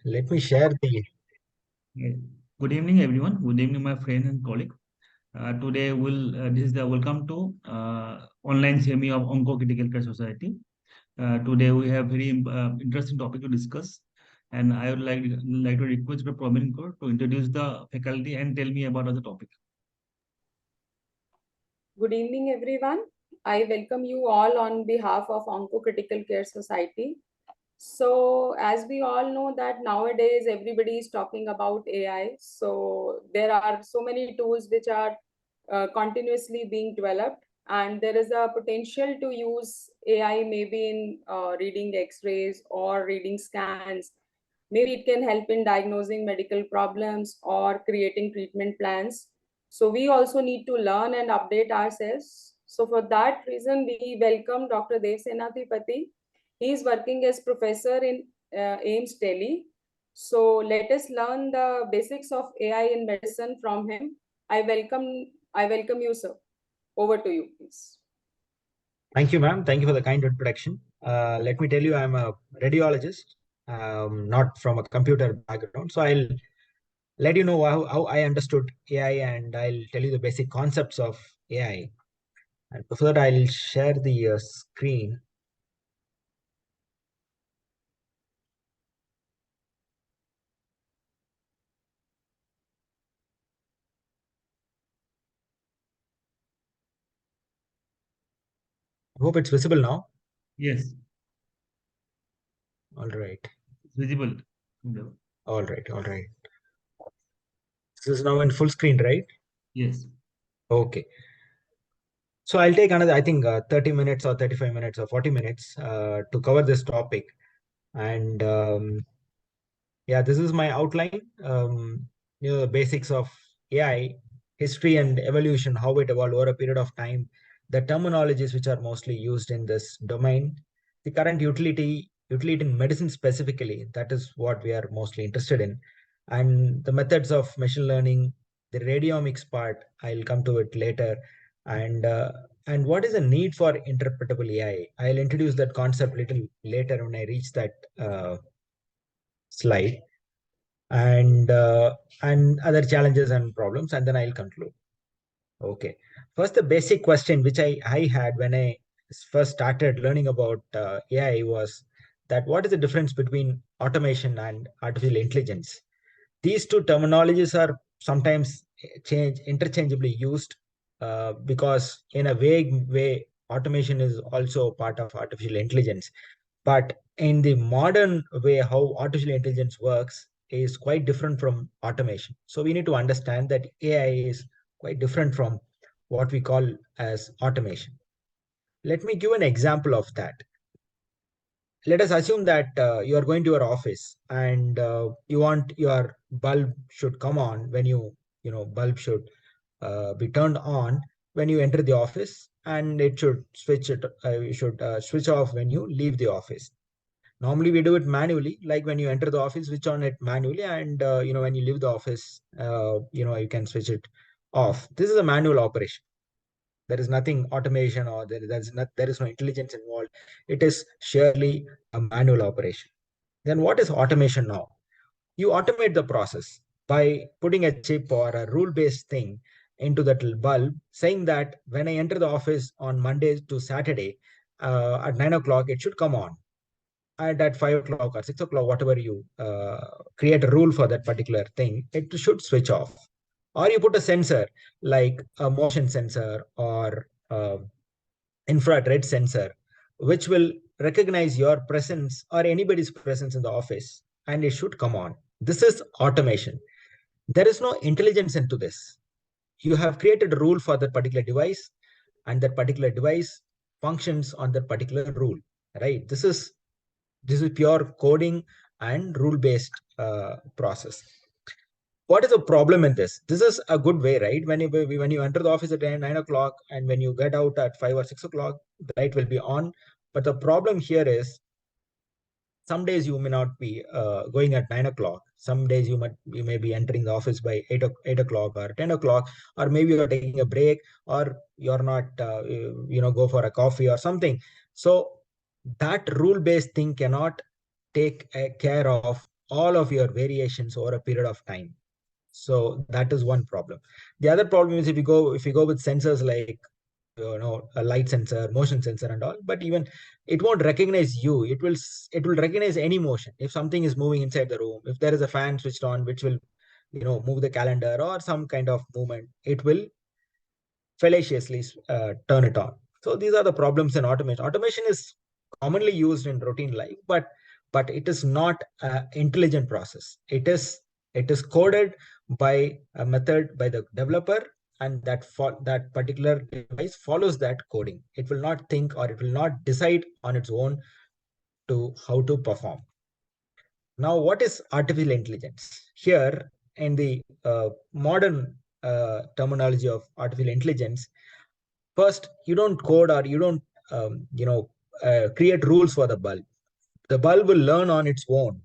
Let me share the. Yeah. Good evening, everyone. Good evening, my friends and colleagues. Today, this is the welcome to online semi of Onco Critical Care Society. Today, we have very interesting topic to discuss, and I would like to request the Pramil Kaur to introduce the faculty and tell me about the topic. Good evening, everyone. I welcome you all on behalf of Onco Critical Care Society. So, as we all know that nowadays everybody is talking about AI. So, there are so many tools which are continuously being developed, and there is a potential to use AI maybe in reading X-rays or reading scans. Maybe it can help in diagnosing medical problems or creating treatment plans. So we also need to learn and update ourselves. So for that reason, we welcome Dr. Devasenathipathy. He is working as professor in AIMS Delhi. So let us learn the basics of AI in medicine from him. I welcome you, sir. Over to you, please. Thank you, ma'am. Thank you for the kind introduction. Let me tell you, I'm a radiologist, not from a computer background. So I'll let you know how I understood AI, and I'll tell you the basic concepts of AI. And before that, I'll share the screen. I hope it's visible now. Yes, All right. it's visible. All right. All right. This is now in full screen, right? Yes. Okay. So I'll take another, I think, 30 minutes or 35 minutes or 40 minutes to cover this topic. And yeah, this is my outline. The basics of AI, history and evolution, how it evolved over a period of time, the terminologies which are mostly used in this domain, the current utility in medicine specifically, that is what we are mostly interested in, and the methods of machine learning, the radiomics part, I'll come to it later, and what is the need for interpretable AI? I'll introduce that concept little later when I reach that slide, and other challenges and problems, and then I'll conclude. Okay. First, the basic question which I had when I first started learning about AI was that what is the difference between automation and artificial intelligence? These two terminologies are sometimes interchangeably used because in a vague way, automation is also part of artificial intelligence. But in the modern way, how artificial intelligence works is quite different from automation. So we need to understand that AI is quite different from what we call as automation. Let me give an example of that. Let us assume that you are going to your office, and you want your bulb should come on when bulb should be turned on when you enter the office, and it should switch off when you leave the office. Normally we do it manually, like when you enter the office, switch on it manually, and when you leave the office, you can switch it off. This is a manual operation. There is nothing automation, or there is no intelligence involved. It is surely a manual operation. Then what is automation now? You automate the process by putting a chip or a rule-based thing into that bulb, saying that when I enter the office on Monday to Saturday at 9 o'clock, it should come on. And at 5 o'clock or 6 o'clock, whatever you create a rule for that particular thing, it should switch off. Or you put a sensor like a motion sensor or infrared sensor, which will recognize your presence or anybody's presence in the office, and it should come on. This is automation. There is no intelligence into this. You have created a rule for that particular device, and that particular device functions on that particular rule, right? This is pure coding and rule-based process. What is the problem in this? This is a good way, right? When you enter the office at 9 o'clock, and when you get out at 5 or 6 o'clock, the light will be on. But the problem here is, some days you may not be going at 9 o'clock. Some days you may be entering the office by 8 o'clock or 10 o'clock, or maybe you're taking a break, or you're not go for a coffee or something. So that rule-based thing cannot take care of all of your variations over a period of time. So that is one problem. The other problem is if you go with sensors like a light sensor, motion sensor, and all, but even it won't recognize you. It will recognize any motion. If something is moving inside the room, if there is a fan switched on, which will move the calendar or some kind of movement, it will fallaciously turn it on. So these are the problems in automation. Automation is commonly used in routine life, but it is not an intelligent process. It is coded by a method by the developer, and that particular device follows that coding. It will not think, or it will not decide on its own to how to perform. Now, what is artificial intelligence? Here, in the modern terminology of artificial intelligence, first, you don't code, or you don't create rules for the bulb. The bulb will learn on its own.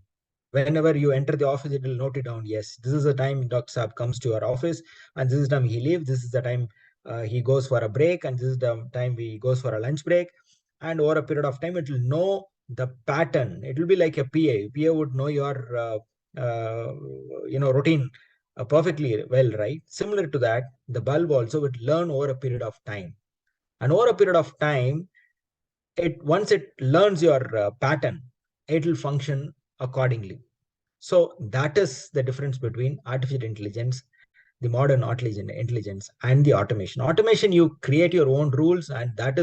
Whenever you enter the office, it will note it down. Yes, this is the time Dr. Saab comes to our office, and this is the time he leaves. This is the time he goes for a break, and this is the time he goes for a lunch break. And over a period of time, it will know the pattern. It will be like a PA. PA would know your routine perfectly well, right? Similar to that, the bulb also would learn over a period of time. And over a period of time, once it learns your pattern, it will function accordingly. So that is the difference between artificial intelligence, the modern artificial intelligence, and the automation. Automation, you create your own rules, and that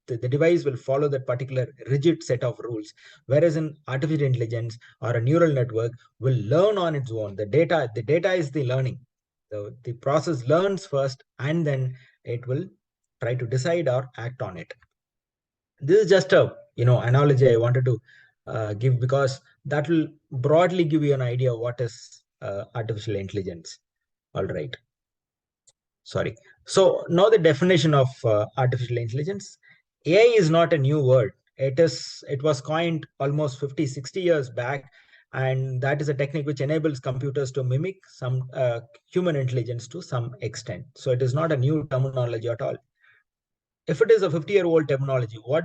the device will follow that particular rigid set of rules. Whereas in artificial intelligence or a neural network will learn on its own. The data is the learning. The process learns first, and then it will try to decide or act on it. This is just a analogy I wanted to give, because that will broadly give you an idea of what is artificial intelligence. All right. Sorry. So now the definition of artificial intelligence. AI is not a new word. It was coined almost 50, 60 years back, and that is a technique which enables computers to mimic some human intelligence to some extent. So it is not a new terminology at all. If it is a 50-year-old terminology, why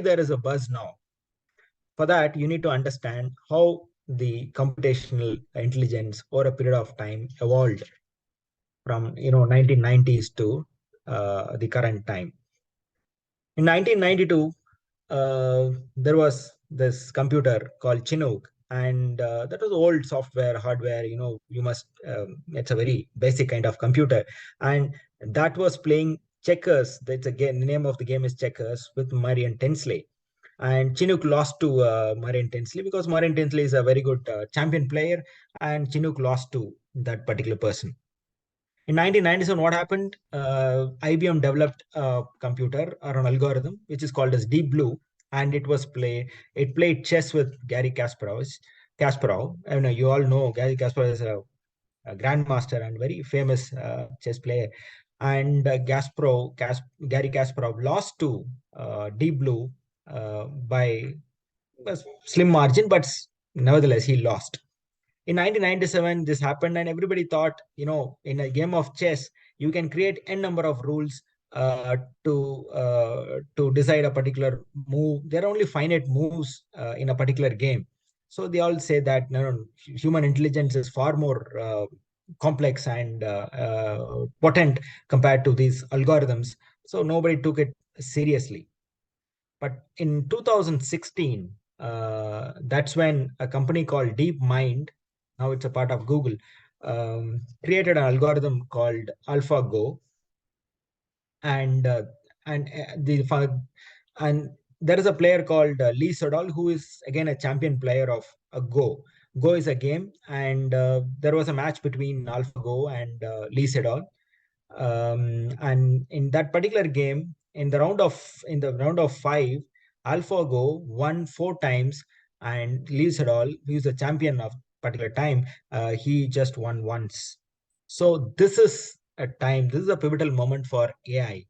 there is a buzz now? For that, you need to understand how the computational intelligence over a period of time evolved from 1990s to the current time. In 1992, there was this computer called Chinook, and that was old software, hardware. It's a very basic kind of computer, and that was playing checkers. That's again, the name of the game is checkers with Marion Tinsley. And Chinook lost to Marion Tinsley, because Marion Tinsley is a very good champion player, and Chinook lost to that particular person. In 1997, what happened? IBM developed a computer or an algorithm which is called as Deep Blue, and it played chess with Gary Kasparov. You all know Gary Kasparov is a grandmaster and very famous chess player. And Gary Kasparov lost to Deep Blue by a slim margin, but nevertheless he lost. In 1997, this happened, and everybody thought, in a game of chess, you can create n number of rules to decide a particular move. There are only finite moves in a particular game. So they all say that no, human intelligence is far more complex and potent compared to these algorithms. So nobody took it seriously. But in 2016, that's when a company called DeepMind, now it's a part of Google, created an algorithm called AlphaGo, and and and there is a player called Lee Sedol, who is again a champion player of Go. Go is a game, and there was a match between AlphaGo and Lee Sedol. And in that particular game, in the round of five, AlphaGo won 4 times, and Lee Sedol, who is the champion of particular time, he just won once. So this is a pivotal moment for AI,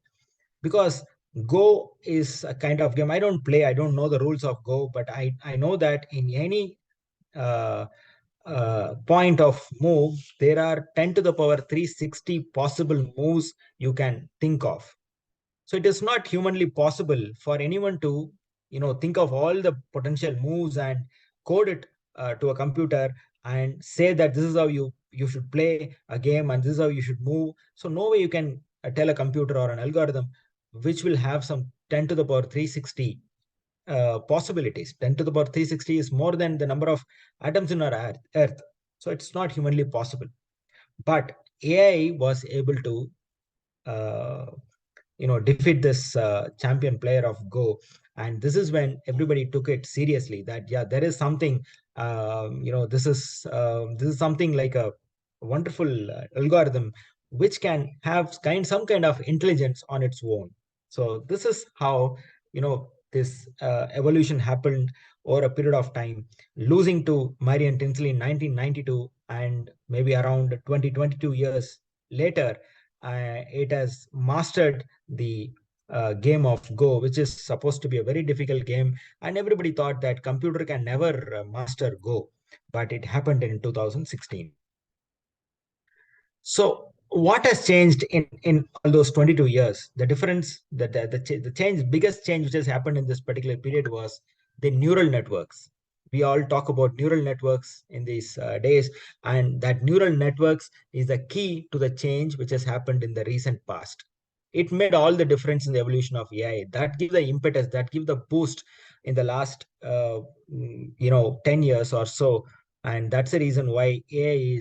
because Go is a kind of game I don't play. I don't know the rules of Go, but I know that in any uh, point of move, there are 10 to the power 360 possible moves you can think of. So it is not humanly possible for anyone to think of all the potential moves and code it to a computer and say that this is how you should play a game and this is how you should move. So no way you can tell a computer or an algorithm which will have some 10 to the power 360 possibilities. 10 to the power 360 is more than the number of atoms in our earth. So it's not humanly possible. But AI was able to uh, defeat this champion player of Go. And this is when everybody took it seriously, that yeah, there is something, this is something like a wonderful algorithm which can have some kind of intelligence on its own. So this is how this evolution happened over a period of time, losing to Marian Tinsley in 1992, and maybe around 2022 years later, it has mastered the game of Go, which is supposed to be a very difficult game. And everybody thought that computer can never master Go, but it happened in 2016. So what has changed in all those 22 years? The difference, the change, biggest change which has happened in this particular period was the neural networks. We all talk about neural networks in these days, and that neural networks is the key to the change which has happened in the recent past. It made all the difference in the evolution of AI. That gives the impetus, that gives the boost in the last 10 years or so. And that's the reason why AI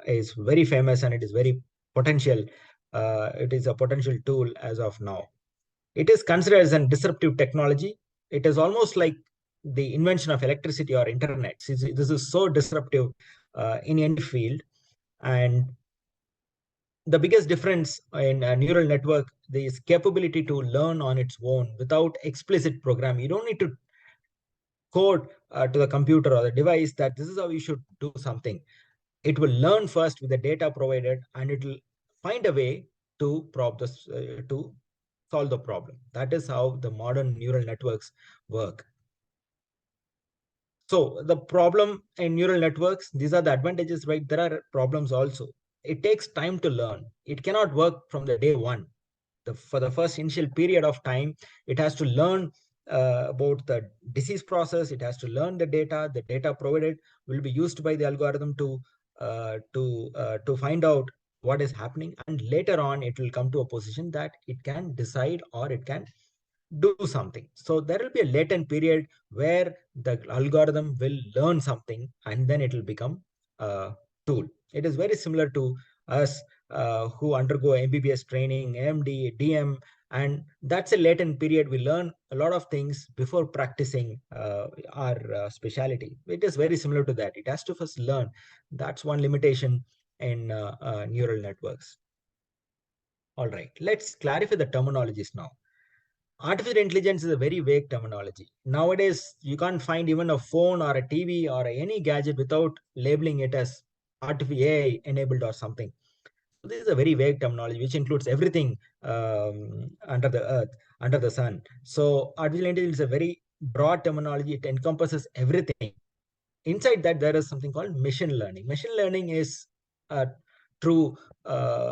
is very famous, and it is very potential. It is a potential tool as of now. It is considered as a disruptive technology. It is almost like the invention of electricity or internet. This is so disruptive in any field. And the biggest difference in a neural network is capability to learn on its own without explicit program. You don't need to code to the computer or the device that this is how you should do something. It will learn first with the data provided, and it will find a way to to solve the problem. That is how the modern neural networks work. So the problem in neural networks, these are the advantages, right? There are problems also. It takes time to learn. It cannot work from the day one. For the first initial period of time, it has to learn about the disease process. It has to learn the data provided will be used by the algorithm to find out what is happening, and later on it will come to a position that it can decide or it can do something. So there will be a latent period where the algorithm will learn something, and then it will become a tool. It is very similar to us who undergo MBBS training, MD, DM, and that's a latent period. We learn a lot of things before practicing our specialty. It is very similar to that. It has to first learn. That's one limitation in neural networks. All right, let's clarify the terminologies now. Artificial intelligence is a very vague terminology. Nowadays, you can't find even a phone or a TV or any gadget without labeling it as artificial AI enabled or something. So this is a very vague terminology which includes everything under the earth, under the sun. So artificial intelligence is a very broad terminology. It encompasses everything. Inside that, there is something called machine learning. Machine learning is a true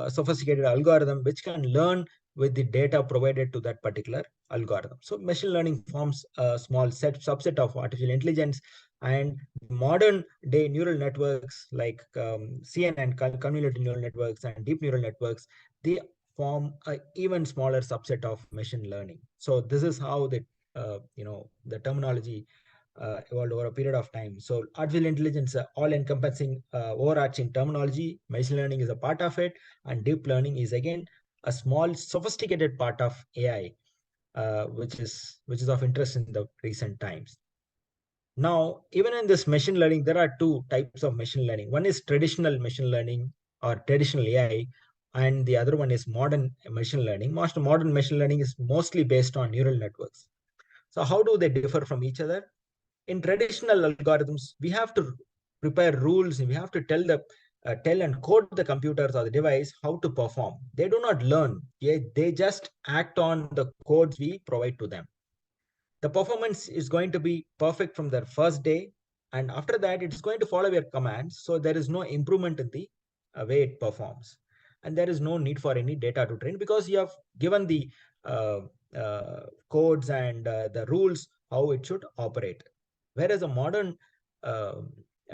sophisticated algorithm which can learn with the data provided to that particular algorithm. So machine learning forms a small subset of artificial intelligence, and modern day neural networks like CNN, convolutional neural networks, and deep neural networks, they form an even smaller subset of machine learning. So this is how the terminology evolved over a period of time. So artificial intelligence, all-encompassing, overarching terminology. Machine learning is a part of it, and deep learning is again a small, sophisticated part of AI, which is of interest in the recent times. Now, even in this machine learning, there are two types of machine learning. One is traditional machine learning or traditional AI, and the other one is modern machine learning. Most modern machine learning is mostly based on neural networks. So how do they differ from each other? In traditional algorithms, we have to prepare rules, and we have to tell and code the computers or the device how to perform. They do not learn. They just act on the codes we provide to them. The performance is going to be perfect from their first day, and after that it's going to follow your commands. So there is no improvement in the way it performs, and there is no need for any data to train, because you have given the uh, codes and the rules how it should operate. Whereas the modern uh,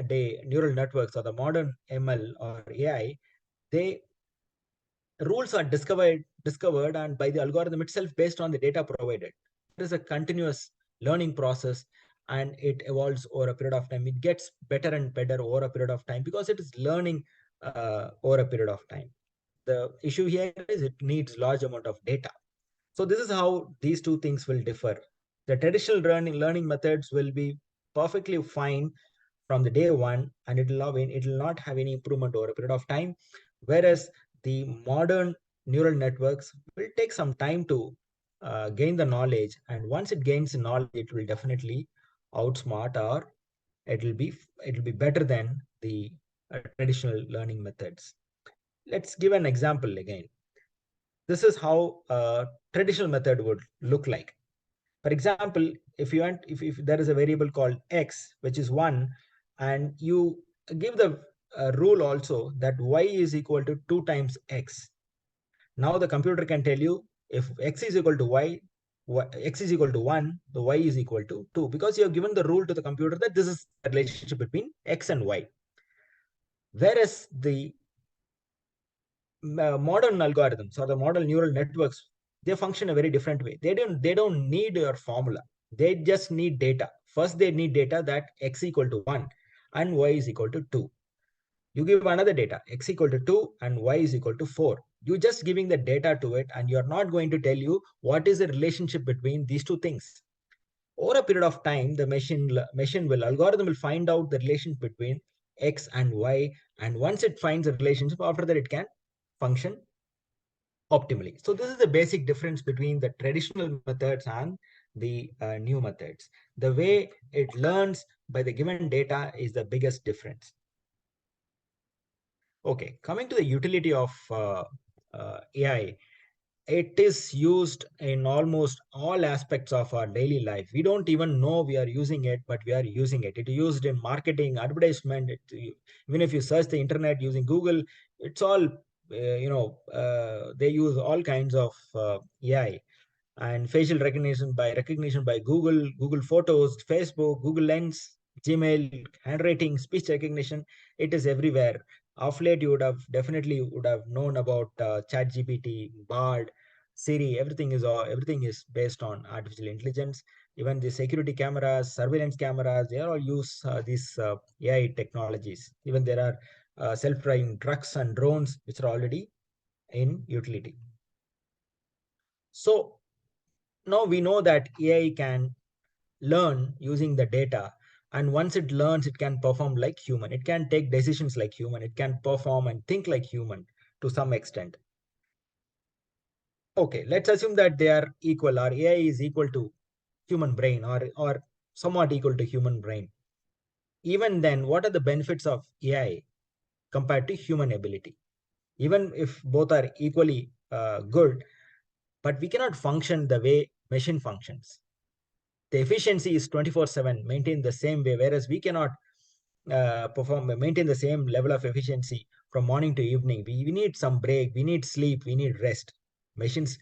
day neural networks or the modern ML or AI, they rules are discovered and by the algorithm itself based on the data provided. It is a continuous learning process and it evolves over a period of time. It gets better and better over a period of time because it is learning over a period of time. The issue here is it needs large amount of data. So this is how these two things will differ. The traditional learning methods will be perfectly fine from the day one, and it will not have any improvement over a period of time. Whereas the modern neural networks will take some time to gain the knowledge, and once it gains the knowledge, it will definitely outsmart or it will be better than the traditional learning methods. Let's give an example again. This is how a traditional method would look like. For example, if there is a variable called x, which is 1, and you give the rule also that y is equal to 2 times x. Now the computer can tell you if x is equal to x is equal to 1, the y is equal to 2, because you have given the rule to the computer that this is the relationship between x and y. Whereas the modern algorithms or the modern neural networks, they function a very different way. They don't need your formula. They just need data. First they need data that x equal to 1 and y is equal to 2. You give another data, x equal to 2 and y is equal to 4. You're just giving the data to it, and you're not going to tell you what is the relationship between these two things. Over a period of time, the algorithm will find out the relationship between x and y, and once it finds a relationship, after that it can function optimally. So this is the basic difference between the traditional methods and the new methods. The way it learns by the given data is the biggest difference. Okay, coming to the utility of AI, it is used in almost all aspects of our daily life. We don't even know we are using it, but we are using it. It is used in marketing, advertisement. Even if you search the internet using Google, it's all, they use all kinds of AI and facial recognition by Google Photos, Facebook, Google Lens, Gmail, handwriting, speech recognition. It is everywhere. Of late, you would have known about ChatGPT, Bard, Siri. Everything is based on artificial intelligence. Even the security cameras, surveillance cameras, they all use these AI technologies. Even there are self-driving trucks and drones which are already in utility. So now we know that AI can learn using the data, and once it learns, it can perform like human. It can take decisions like human. It can perform and think like human to some extent. Okay, let's assume that they are equal, or AI is equal to human brain, or somewhat equal to human brain. Even then, what are the benefits of AI compared to human ability? Even if both are equally good, but we cannot function the way machine functions. The efficiency is 24/7 maintained the same way, whereas we cannot maintain the same level of efficiency from morning to evening. We need some break, we need sleep, we need rest. Machines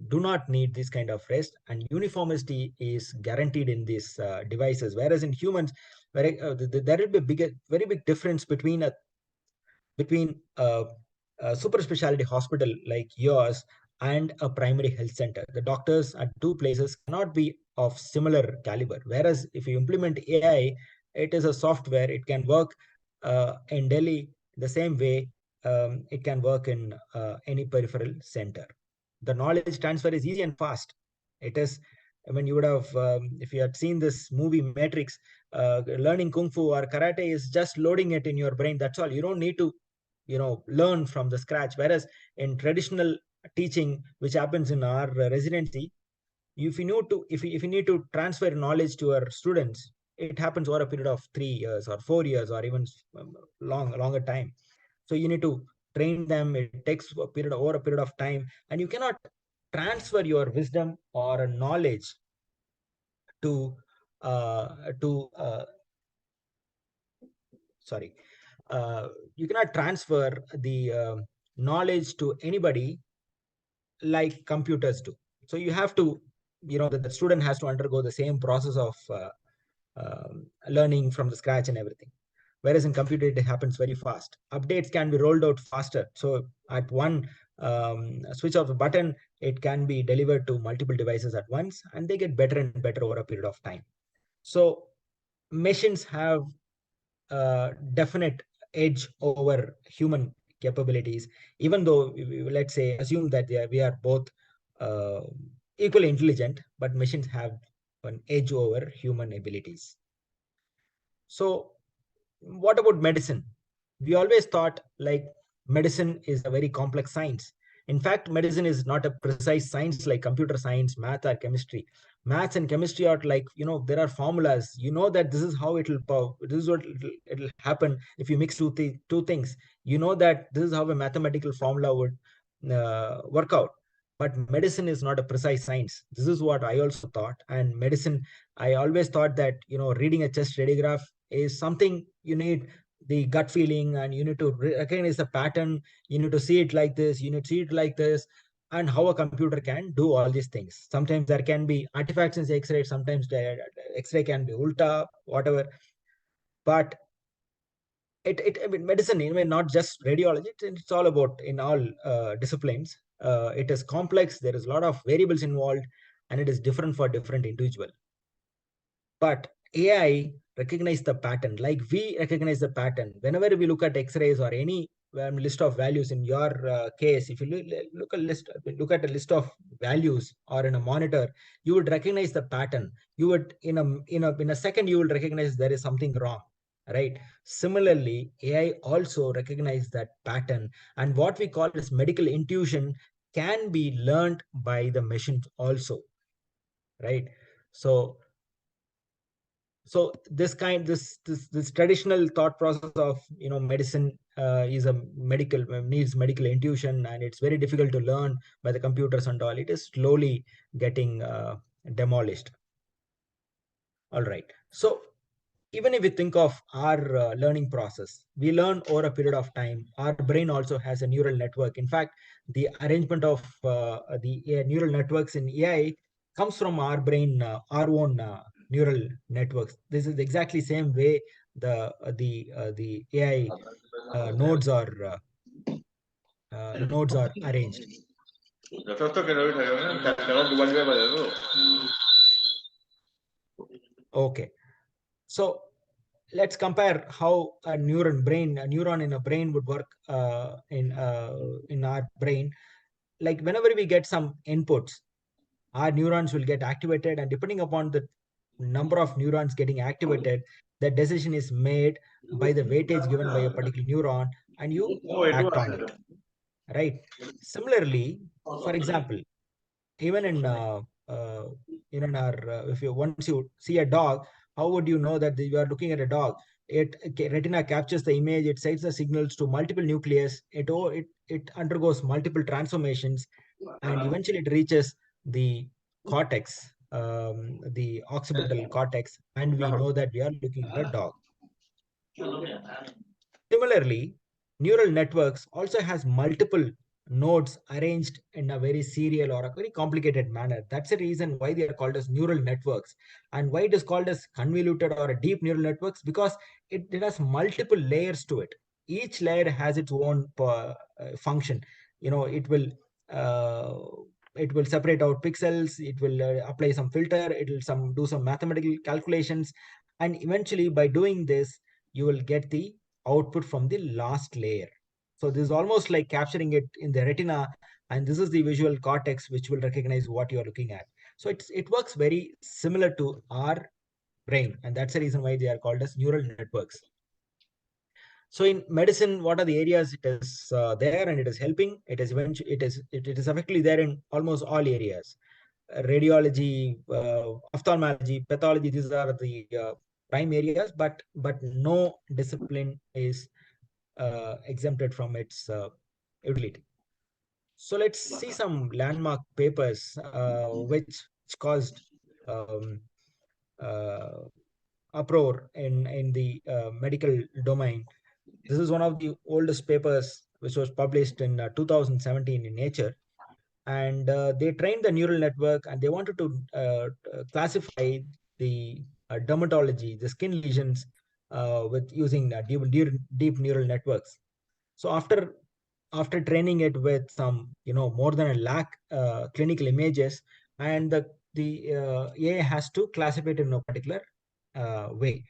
do not need this kind of rest, and uniformity is guaranteed in these devices, whereas in humans, there will be very big difference between a super specialty hospital like yours and a primary health center. The doctors at two places cannot be of similar caliber. Whereas if you implement AI, it is a software. It can work in Delhi the same way it can work in any peripheral center. The knowledge transfer is easy and fast. It is, I mean, you would have, if you had seen this movie Matrix, learning Kung Fu or Karate is just loading it in your brain. That's all. You don't need to learn from the scratch. Whereas in traditional teaching, which happens in our residency, if you need to transfer knowledge to our students, it happens over a period of 3 years or 4 years or even longer time. So you need to train them. It takes over a period of time, and you cannot transfer your wisdom or knowledge to uh, to uh, sorry you cannot transfer the knowledge to anybody like computers do. So you have to, the student has to undergo the same process of learning from the scratch and everything. Whereas in computer, it happens very fast. Updates can be rolled out faster. So at one switch of a button, it can be delivered to multiple devices at once, and they get better and better over a period of time. So machines have definite edge over human capabilities, even though let's say assume that we are both uh, equally intelligent, but machines have an edge over human abilities. So what about medicine? We always thought like medicine is a very complex science. In fact, medicine is not a precise science like computer science, math, or chemistry. Maths and chemistry are like, there are formulas. You know that this is how this is what it'll happen if you mix two things. You know that this is how a mathematical formula would work out. But medicine is not a precise science. This is what I also thought. And medicine, I always thought that, reading a chest radiograph is something you need the gut feeling, and you need to recognize the pattern. You need to see it like this, you need to see it like this, and how a computer can do all these things. Sometimes there can be artifacts in the x-ray, sometimes the x-ray can be ulta, whatever. But I mean, medicine, not just radiology, it's all about in all disciplines. It is complex, there is a lot of variables involved, and it is different for different individual. But AI recognize the pattern, like we recognize the pattern. Whenever we look at X-rays or any list of values, in your case, if you look at a list of values or in a monitor, you would recognize the pattern. You would in a second you will recognize there is something wrong, right? Similarly, AI also recognize that pattern, and what we call as medical intuition can be learned by the machine also, right? So this traditional thought process of medicine is a medical needs medical intuition, and it's very difficult to learn by the computers and all. It is slowly getting demolished. All right, so even if we think of our learning process, we learn over a period of time. Our brain also has a neural network. In fact, the arrangement of the neural networks in AI comes from our brain, our own neural networks. This is exactly same way the AI nodes are arranged. Okay, so let's compare how a neuron in a brain would work in our brain. Like whenever we get some inputs, our neurons will get activated, and depending upon the number of neurons getting activated, the decision is made by the weightage given by a particular neuron, and you act on it, right? Similarly, for example, even uh, in our if you once you see a dog, how would you know that you are looking at a dog? Retina captures the image, it sends the signals to multiple nucleus, it undergoes multiple transformations, and eventually it reaches the cortex, the occipital cortex, and we know that we are looking at a dog. Similarly, neural networks also has multiple nodes arranged in a very serial or a very complicated manner. That's the reason why they are called as neural networks. And why it is called as convoluted or a deep neural networks, because it has multiple layers to it. Each layer has its own function. Uh, it will separate out pixels, it will apply some filter, it will do some mathematical calculations, and eventually by doing this, you will get the output from the last layer. So this is almost like capturing it in the retina, and this is the visual cortex which will recognize what you are looking at. So it works very similar to our brain, and that's the reason why they are called as neural networks. So in medicine, what are the areas it is there and it is helping? It is effectively there in almost all areas. Radiology, ophthalmology, pathology, these are the prime areas, but no discipline is exempted from its utility. So let's see some landmark papers which caused um, uh, uproar in the medical domain. This is one of the oldest papers which was published in 2017 in Nature, and they trained the neural network, and they wanted to classify the dermatology, the skin lesions with using deep neural networks. So after training it with some, more than a lakh clinical images, and the AI has to classify it in a particular way.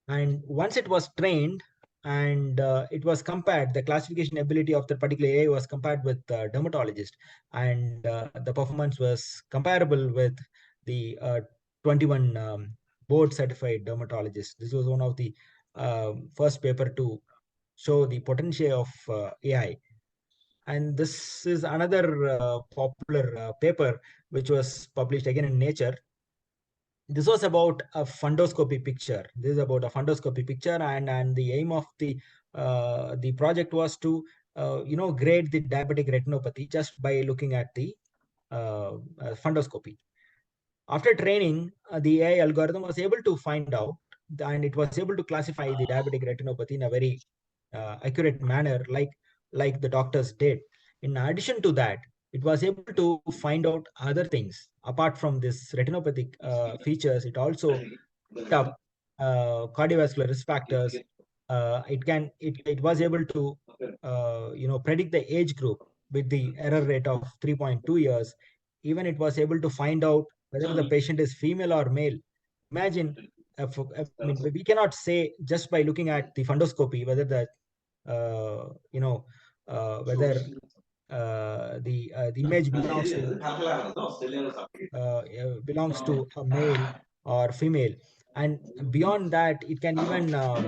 And once it was trained and it was compared, the classification ability of the particular AI was compared with dermatologist, and the performance was comparable with the 21 board certified dermatologists. This was one of the first paper to show the potential of AI. And this is another popular paper which was published again in Nature. This was about a fundoscopy picture. This is about a fundoscopy picture, and the aim of the project was to grade the diabetic retinopathy just by looking at the fundoscopy. After training, the AI algorithm was able to find out, and it was able to classify the diabetic retinopathy in a very accurate manner, like the doctors did. In addition to that, it was able to find out other things apart from this retinopathic features. It also picked up cardiovascular risk factors. It was able to predict the age group with the error rate of 3.2 years. Even it was able to find out whether the patient is female or male. Imagine, I mean, we cannot say just by looking at the fundoscopy whether the whether the image belongs to a male or female. And beyond that, it can even uh,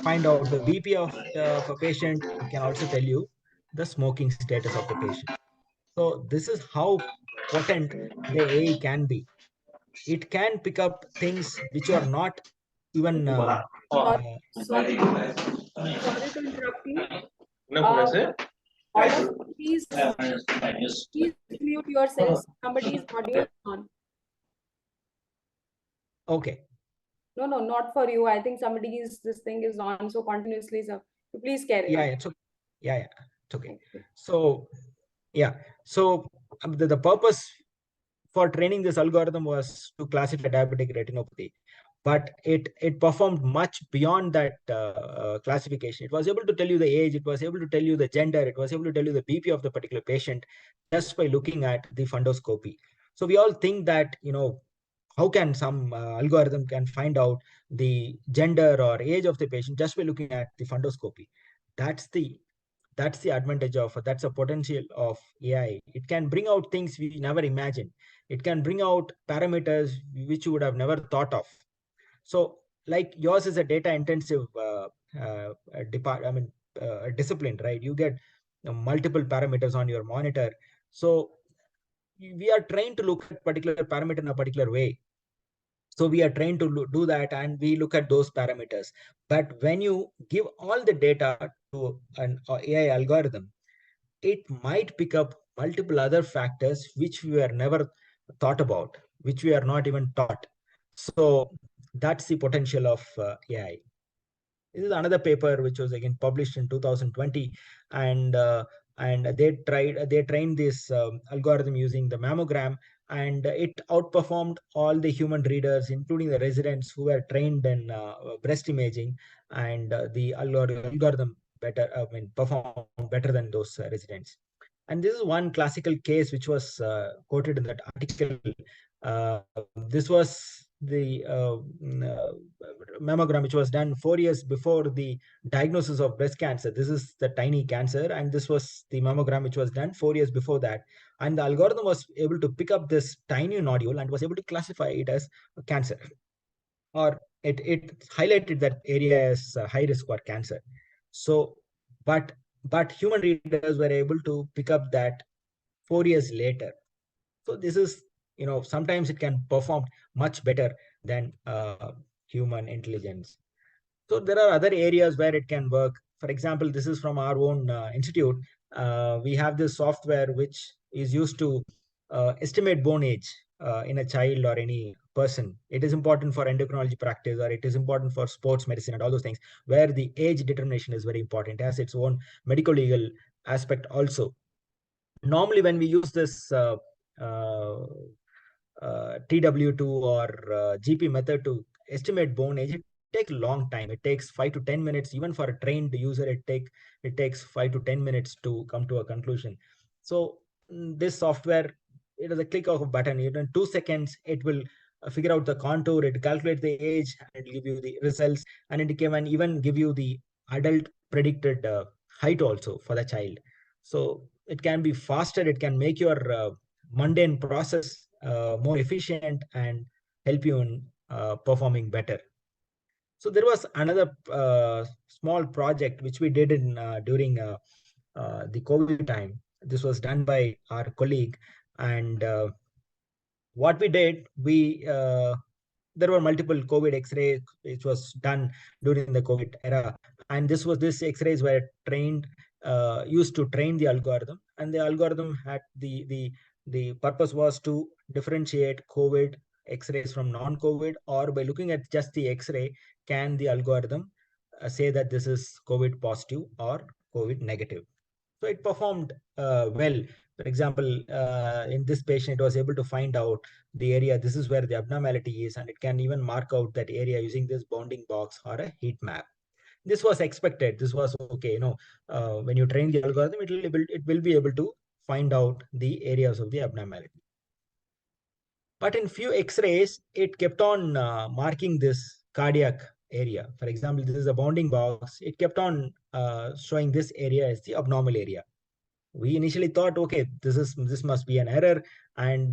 find out the BP of a patient. It can also tell you the smoking status of the patient. So this is how potent the AI can be. It can pick up things which are not even Sorry, sorry, sorry to interrupt you. All of you, please mute yourselves. Somebody's audio is on. okay. No, no, not for you. I think somebody's this thing is on so continuously. So please carry on. It's okay. It's okay. So so the purpose for training this algorithm was to classify diabetic retinopathy, but it performed much beyond that classification. It was able to tell you the age, it was able to tell you the gender, it was able to tell you the BP of the particular patient just by looking at the fundoscopy. So we all think that, how can some algorithm can find out the gender or age of the patient just by looking at the fundoscopy? That's the advantage of, that's a potential of AI. It can bring out things we never imagined. It can bring out parameters which you would have never thought of. So, like yours is a data intensive discipline, right? You get multiple parameters on your monitor. So we are trained to look at particular parameter in a particular way. So we are trained to do that, and we look at those parameters. But when you give all the data to an AI algorithm, it might pick up multiple other factors which we were never thought about, which we are not even taught. So that's the potential of AI. This is another paper which was again published in 2020, and they trained this algorithm using the mammogram, and it outperformed all the human readers, including the residents who were trained in breast imaging, and the algorithm performed better than those residents. And this is one classical case which was quoted in that article. This was the mammogram which was done 4 years before the diagnosis of breast cancer. This is the tiny cancer, and this was the mammogram which was done 4 years before that. And the algorithm was able to pick up this tiny nodule and was able to classify it as a cancer, or it highlighted that area as high risk for cancer. So, but human readers were able to pick up that 4 years later. So this is, sometimes it can perform much better than human intelligence. So there are other areas where it can work. For example, this is from our own institute. We have this software which is used to estimate bone age in a child or any person. It is important for endocrinology practice, or it is important for sports medicine and all those things, where the age determination is very important. It has its own medical legal aspect also. Normally, when we use this TW2 or GP method to estimate bone age, it takes a long time. It takes 5 to 10 minutes. Even for a trained user, it takes 5 to 10 minutes to come to a conclusion. So this software, it is a click of a button. In 2 seconds, it will figure out the contour. It calculates the age and it give you the results, and it can even give you the adult predicted height also for the child. So it can be faster. It can make your mundane process more efficient and help you in performing better. So there was another small project which we did in during the COVID time. This was done by our colleague, and what we did, we there were multiple COVID X-ray which was done during the COVID era, and this X-rays were trained used to train the algorithm, and the algorithm had the purpose was to differentiate COVID X-rays from non-COVID, or by looking at just the X-ray, can the algorithm say that this is COVID positive or COVID negative. So it performed well. For example, in this patient, it was able to find out the area. This is where the abnormality is, and it can even mark out that area using this bounding box or a heat map. This was expected. This was okay. When you train the algorithm, it will be able to find out the areas of the abnormality. But in few X-rays, it kept on marking this cardiac area. For example, this is a bounding box. It kept on showing this area as the abnormal area. We initially thought, okay, this must be an error, and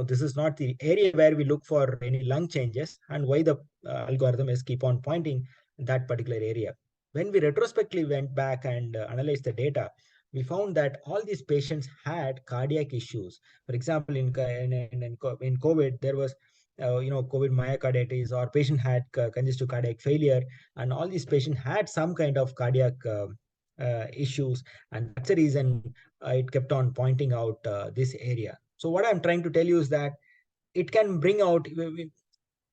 this is not the area where we look for any lung changes, and why the algorithm is keep on pointing that particular area. When we retrospectively went back and analyzed the data, we found that all these patients had cardiac issues. For example, in COVID, there was COVID myocarditis, or patient had congestive cardiac failure, and all these patients had some kind of cardiac issues, and that's the reason it kept on pointing out this area. So what I'm trying to tell you is that it can bring out,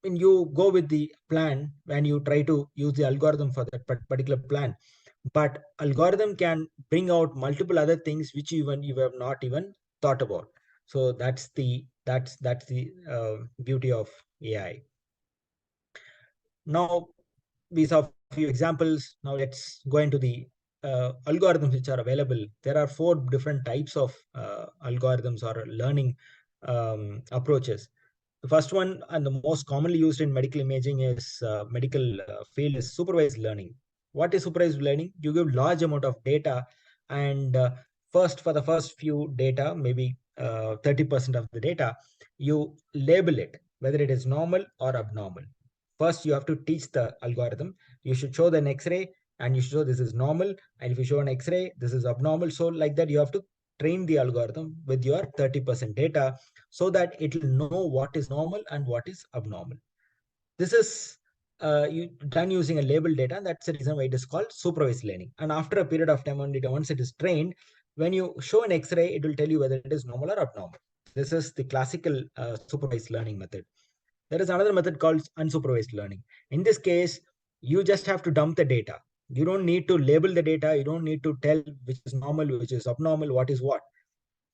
when you go with the plan, when you try to use the algorithm for that particular plan, but algorithm can bring out multiple other things which you have not even thought about. So that's the beauty of AI. Now we saw a few examples. Now let's go into the algorithms which are available. There are 4 different types of algorithms or learning approaches. The first one, and the most commonly used in medical imaging, is medical field, is supervised learning. What is supervised learning? You give large amount of data, and for the first few data, maybe 30% of the data, you label it whether it is normal or abnormal. First, you have to teach the algorithm. You should show an X-ray, and you should show this is normal. And if you show an X-ray, this is abnormal. So like that, you have to train the algorithm with your 30% data, so that it will know what is normal and what is abnormal. This is done using a label data, and that's the reason why it is called supervised learning. And after a period of time, once it is trained, when you show an X-ray, it will tell you whether it is normal or abnormal. This is the classical supervised learning method. There is another method called unsupervised learning. In this case, you just have to dump the data. You don't need to label the data. You don't need to tell which is normal, which is abnormal, what is what.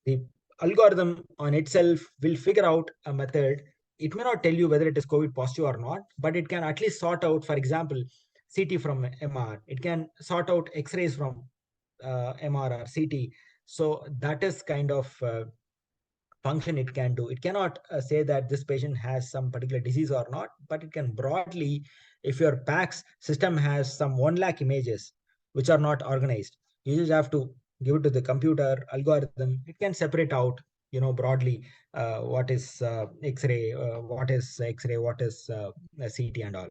The algorithm on itself will figure out a method. It may not tell you whether it is COVID positive or not, but it can at least sort out, for example, CT from MR. It can sort out X-rays from MR or CT. So that is kind of function it can do. It cannot say that this patient has some particular disease or not, but it can broadly, if your PACS system has some 1 lakh images which are not organized, you just have to give it to the computer algorithm. It can separate out, broadly what is X-ray, what is X-ray, what is CT and all.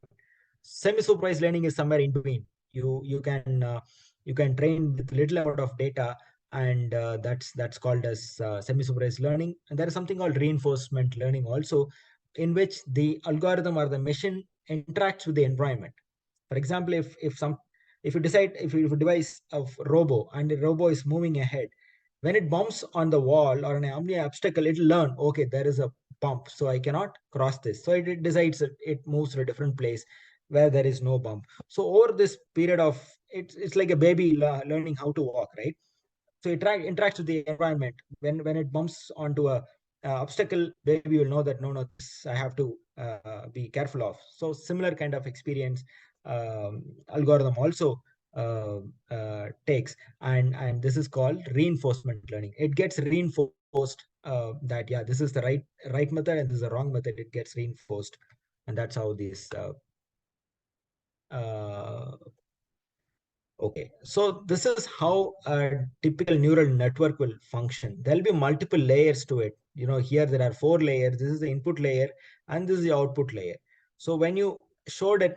Semi-supervised learning is somewhere in between. You can train with little amount of data, and that's called as semi-supervised learning. And there is something called reinforcement learning also, in which the algorithm or the machine interacts with the environment. For example, if you devise a robo, and the robo is moving ahead, when it bumps on the wall or an obstacle, it will learn, okay, there is a bump, so I cannot cross this. So it decides it moves to a different place where there is no bump. So over this period of, it's like a baby learning how to walk, right? So it interacts with the environment. When it bumps onto a obstacle, maybe you will know that no, this I have to be careful of. So similar kind of experience algorithm also takes, and this is called reinforcement learning. It gets reinforced that yeah, this is the right method and this is the wrong method. It gets reinforced, and that's how this uh, okay, so this is how a typical neural network will function. There'll be multiple layers to it. Here there are 4 layers. This is the input layer and this is the output layer. So when you showed an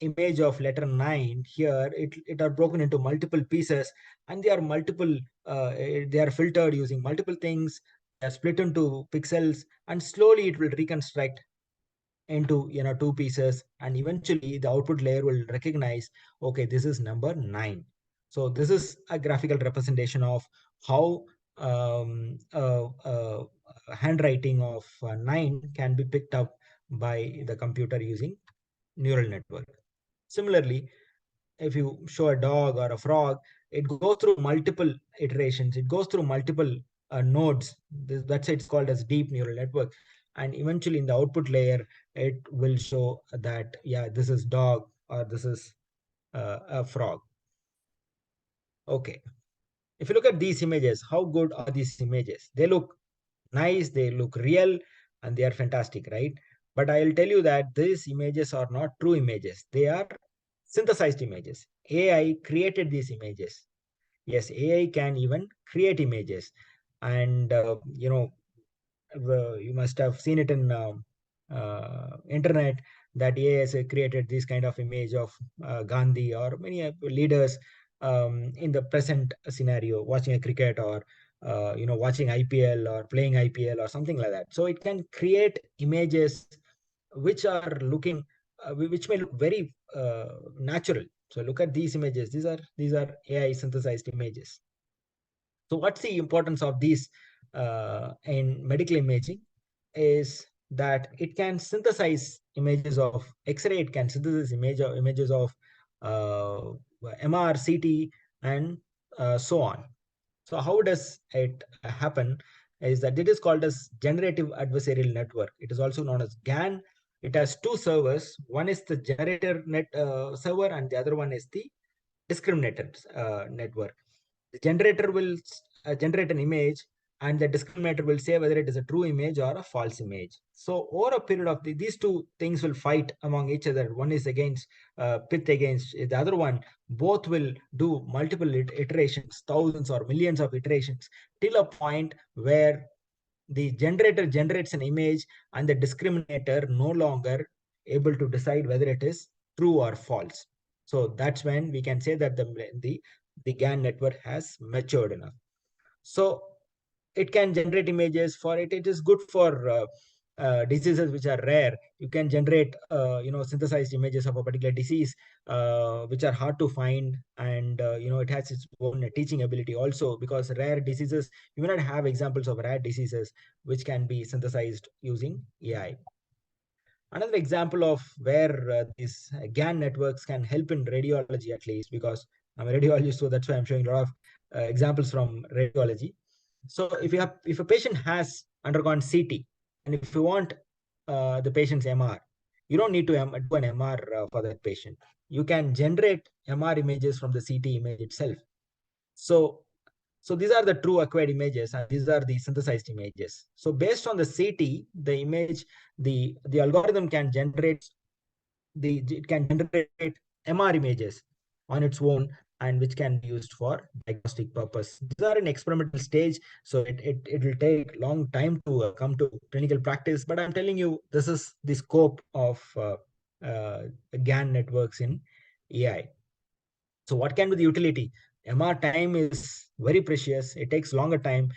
image of letter 9 here, it are broken into multiple pieces, and they are multiple, they are filtered using multiple things. They are split into pixels, and slowly it will reconstruct into 2 pieces, and eventually the output layer will recognize, okay, this is number 9. So this is a graphical representation of how handwriting of 9 can be picked up by the computer using neural network. Similarly, if you show a dog or a frog, it goes through multiple iterations, it goes through multiple nodes. That's it's called as deep neural network. And eventually in the output layer, it will show that yeah, this is dog or this is a frog. Okay, if you look at these images, how good are these images? They look nice, they look real, and they are fantastic, right? But I'll tell you that these images are not true images. They are synthesized images. AI created these images. Yes, AI can even create images. And you must have seen it in internet that AI has created this kind of image of Gandhi or many leaders in the present scenario, watching a cricket or watching IPL or playing IPL or something like that. So it can create images which are looking, which may look very natural. So look at these images. These are AI synthesized images. So what's the importance of these in medical imaging is that it can synthesize images of X-ray, it can synthesize images of uh, MR, CT, and so on. So how does it happen? Is that it is called as generative adversarial network. It is also known as GAN. It has 2 servers. One is the generator server, and the other one is the discriminator network. The generator will generate an image, and the discriminator will say whether it is a true image or a false image. So over a period of these 2 things will fight among each other. One is against pit against the other one. Both will do multiple iterations, thousands or millions of iterations, till a point where the generator generates an image and the discriminator no longer able to decide whether it is true or false. So that's when we can say that the GAN network has matured enough. So it can generate images for it. It is good for diseases which are rare. You can generate synthesized images of a particular disease which are hard to find, and it has its own teaching ability also, because rare diseases, you may not have examples of rare diseases which can be synthesized using AI. Another example of where these GAN networks can help in radiology, at least because I'm a radiologist, so that's why I'm showing a lot of examples from radiology. So if a patient has undergone CT, and if you want the patient's MR, you don't need to do an MR for that patient. You can generate MR images from the CT image itself. So these are the true acquired images, and these are the synthesized images. So based on the CT, the image, the algorithm can generate it can generate MR images on its own, and which can be used for diagnostic purpose. These are in experimental stage, so it will take long time to come to clinical practice. But I'm telling you, this is the scope of GAN networks in AI. So what can be the utility? MR time is very precious. It takes longer time.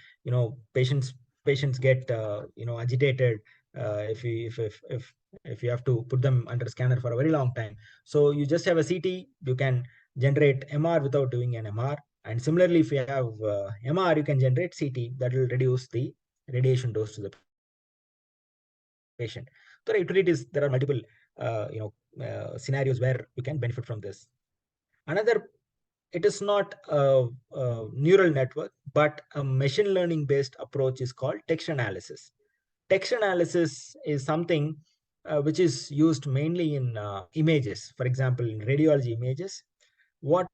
Patients get agitated if you have to put them under scanner for a very long time. So you just have a CT, you can generate MR without doing an MR. And similarly, if you have MR, you can generate CT. That will reduce the radiation dose to the patient. There are utilities. There are multiple scenarios where you can benefit from this. Another, it is not a neural network, but a machine learning based approach is called text analysis. text analysis is something which is used mainly in images. For example, in radiology images, what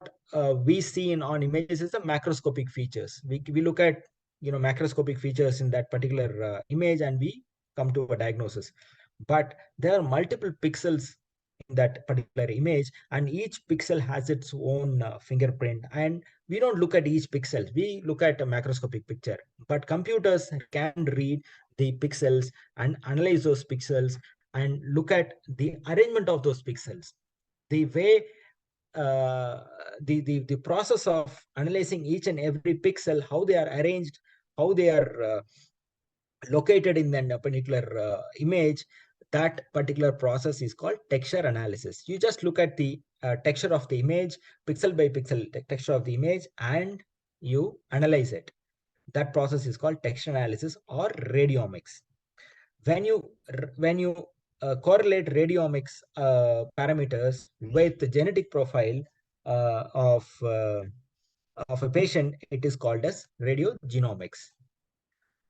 we see on images is the macroscopic features. We look at macroscopic features in that particular image, and we come to a diagnosis. But there are multiple pixels in that particular image, and each pixel has its own fingerprint, and we don't look at each pixel, we look at a macroscopic picture. But computers can read the pixels and analyze those pixels and look at the arrangement of those pixels, the way the process of analyzing each and every pixel, how they are arranged, how they are located in that particular image. That particular process is called texture analysis. You just look at the texture of the image, pixel by pixel texture of the image, and you analyze it. That process is called texture analysis or radiomics. When you correlate radiomics parameters with the genetic profile of a patient, it is called as radiogenomics.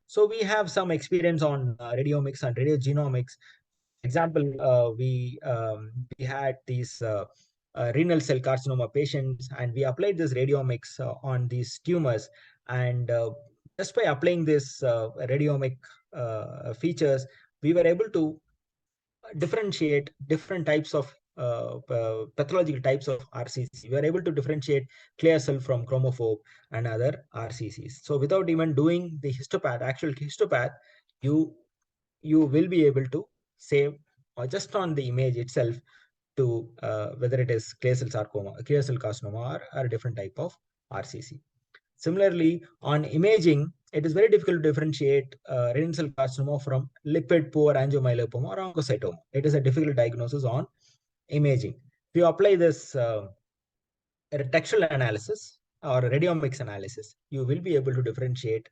So we have some experience on radiomics and radiogenomics. Example, we had these renal cell carcinoma patients, and we applied this radiomics on these tumors. And just by applying this radiomic features, we were able to differentiate different types of pathological types of RCC. We are able to differentiate clear cell from chromophobe and other RCCs. So without even doing the histopath, actual histopath, you will be able to say, or just on the image itself, to whether it is clear cell sarcoma, clear cell carcinoma, or a different type of RCC. Similarly, on imaging, it is very difficult to differentiate renal cell carcinoma from lipid poor angiomyolipoma or oncocytoma. It is a difficult diagnosis on imaging. If you apply this textual analysis or radiomics analysis, you will be able to differentiate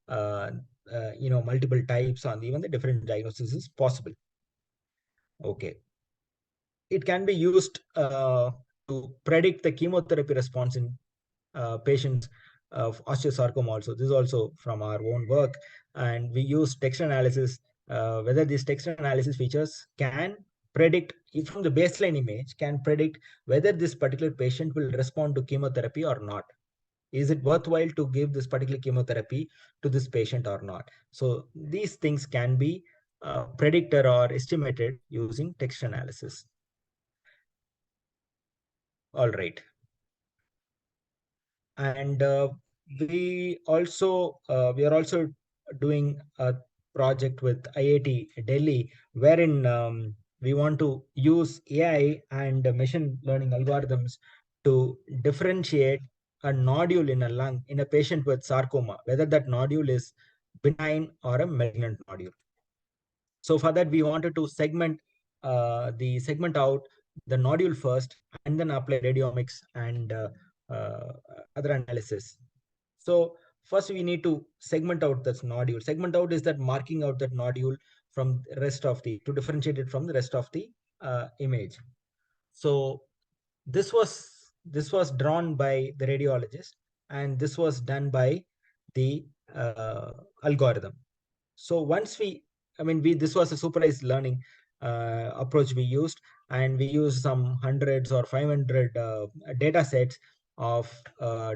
multiple types, on even the different diagnosis is possible. Okay. It can be used to predict the chemotherapy response in patients of osteosarcoma also. This is also from our own work, and we use texture analysis, whether these texture analysis features can predict, from the baseline image, can predict whether this particular patient will respond to chemotherapy or not. Is it worthwhile to give this particular chemotherapy to this patient or not? So these things can be predicted or estimated using texture analysis. All right. And we are also doing a project with IIT Delhi, wherein we want to use AI and machine learning algorithms to differentiate a nodule in a lung in a patient with sarcoma, whether that nodule is benign or a malignant nodule. So for that, we wanted to segment out the nodule first, and then apply radiomics and uh, other analysis. So first we need to segment out this nodule. Segment out is that marking out that nodule from the rest of to differentiate it from the rest of the image. So this was drawn by the radiologist, and this was done by the algorithm. So once this was a supervised learning approach we used, and we used some hundreds or 500 data sets of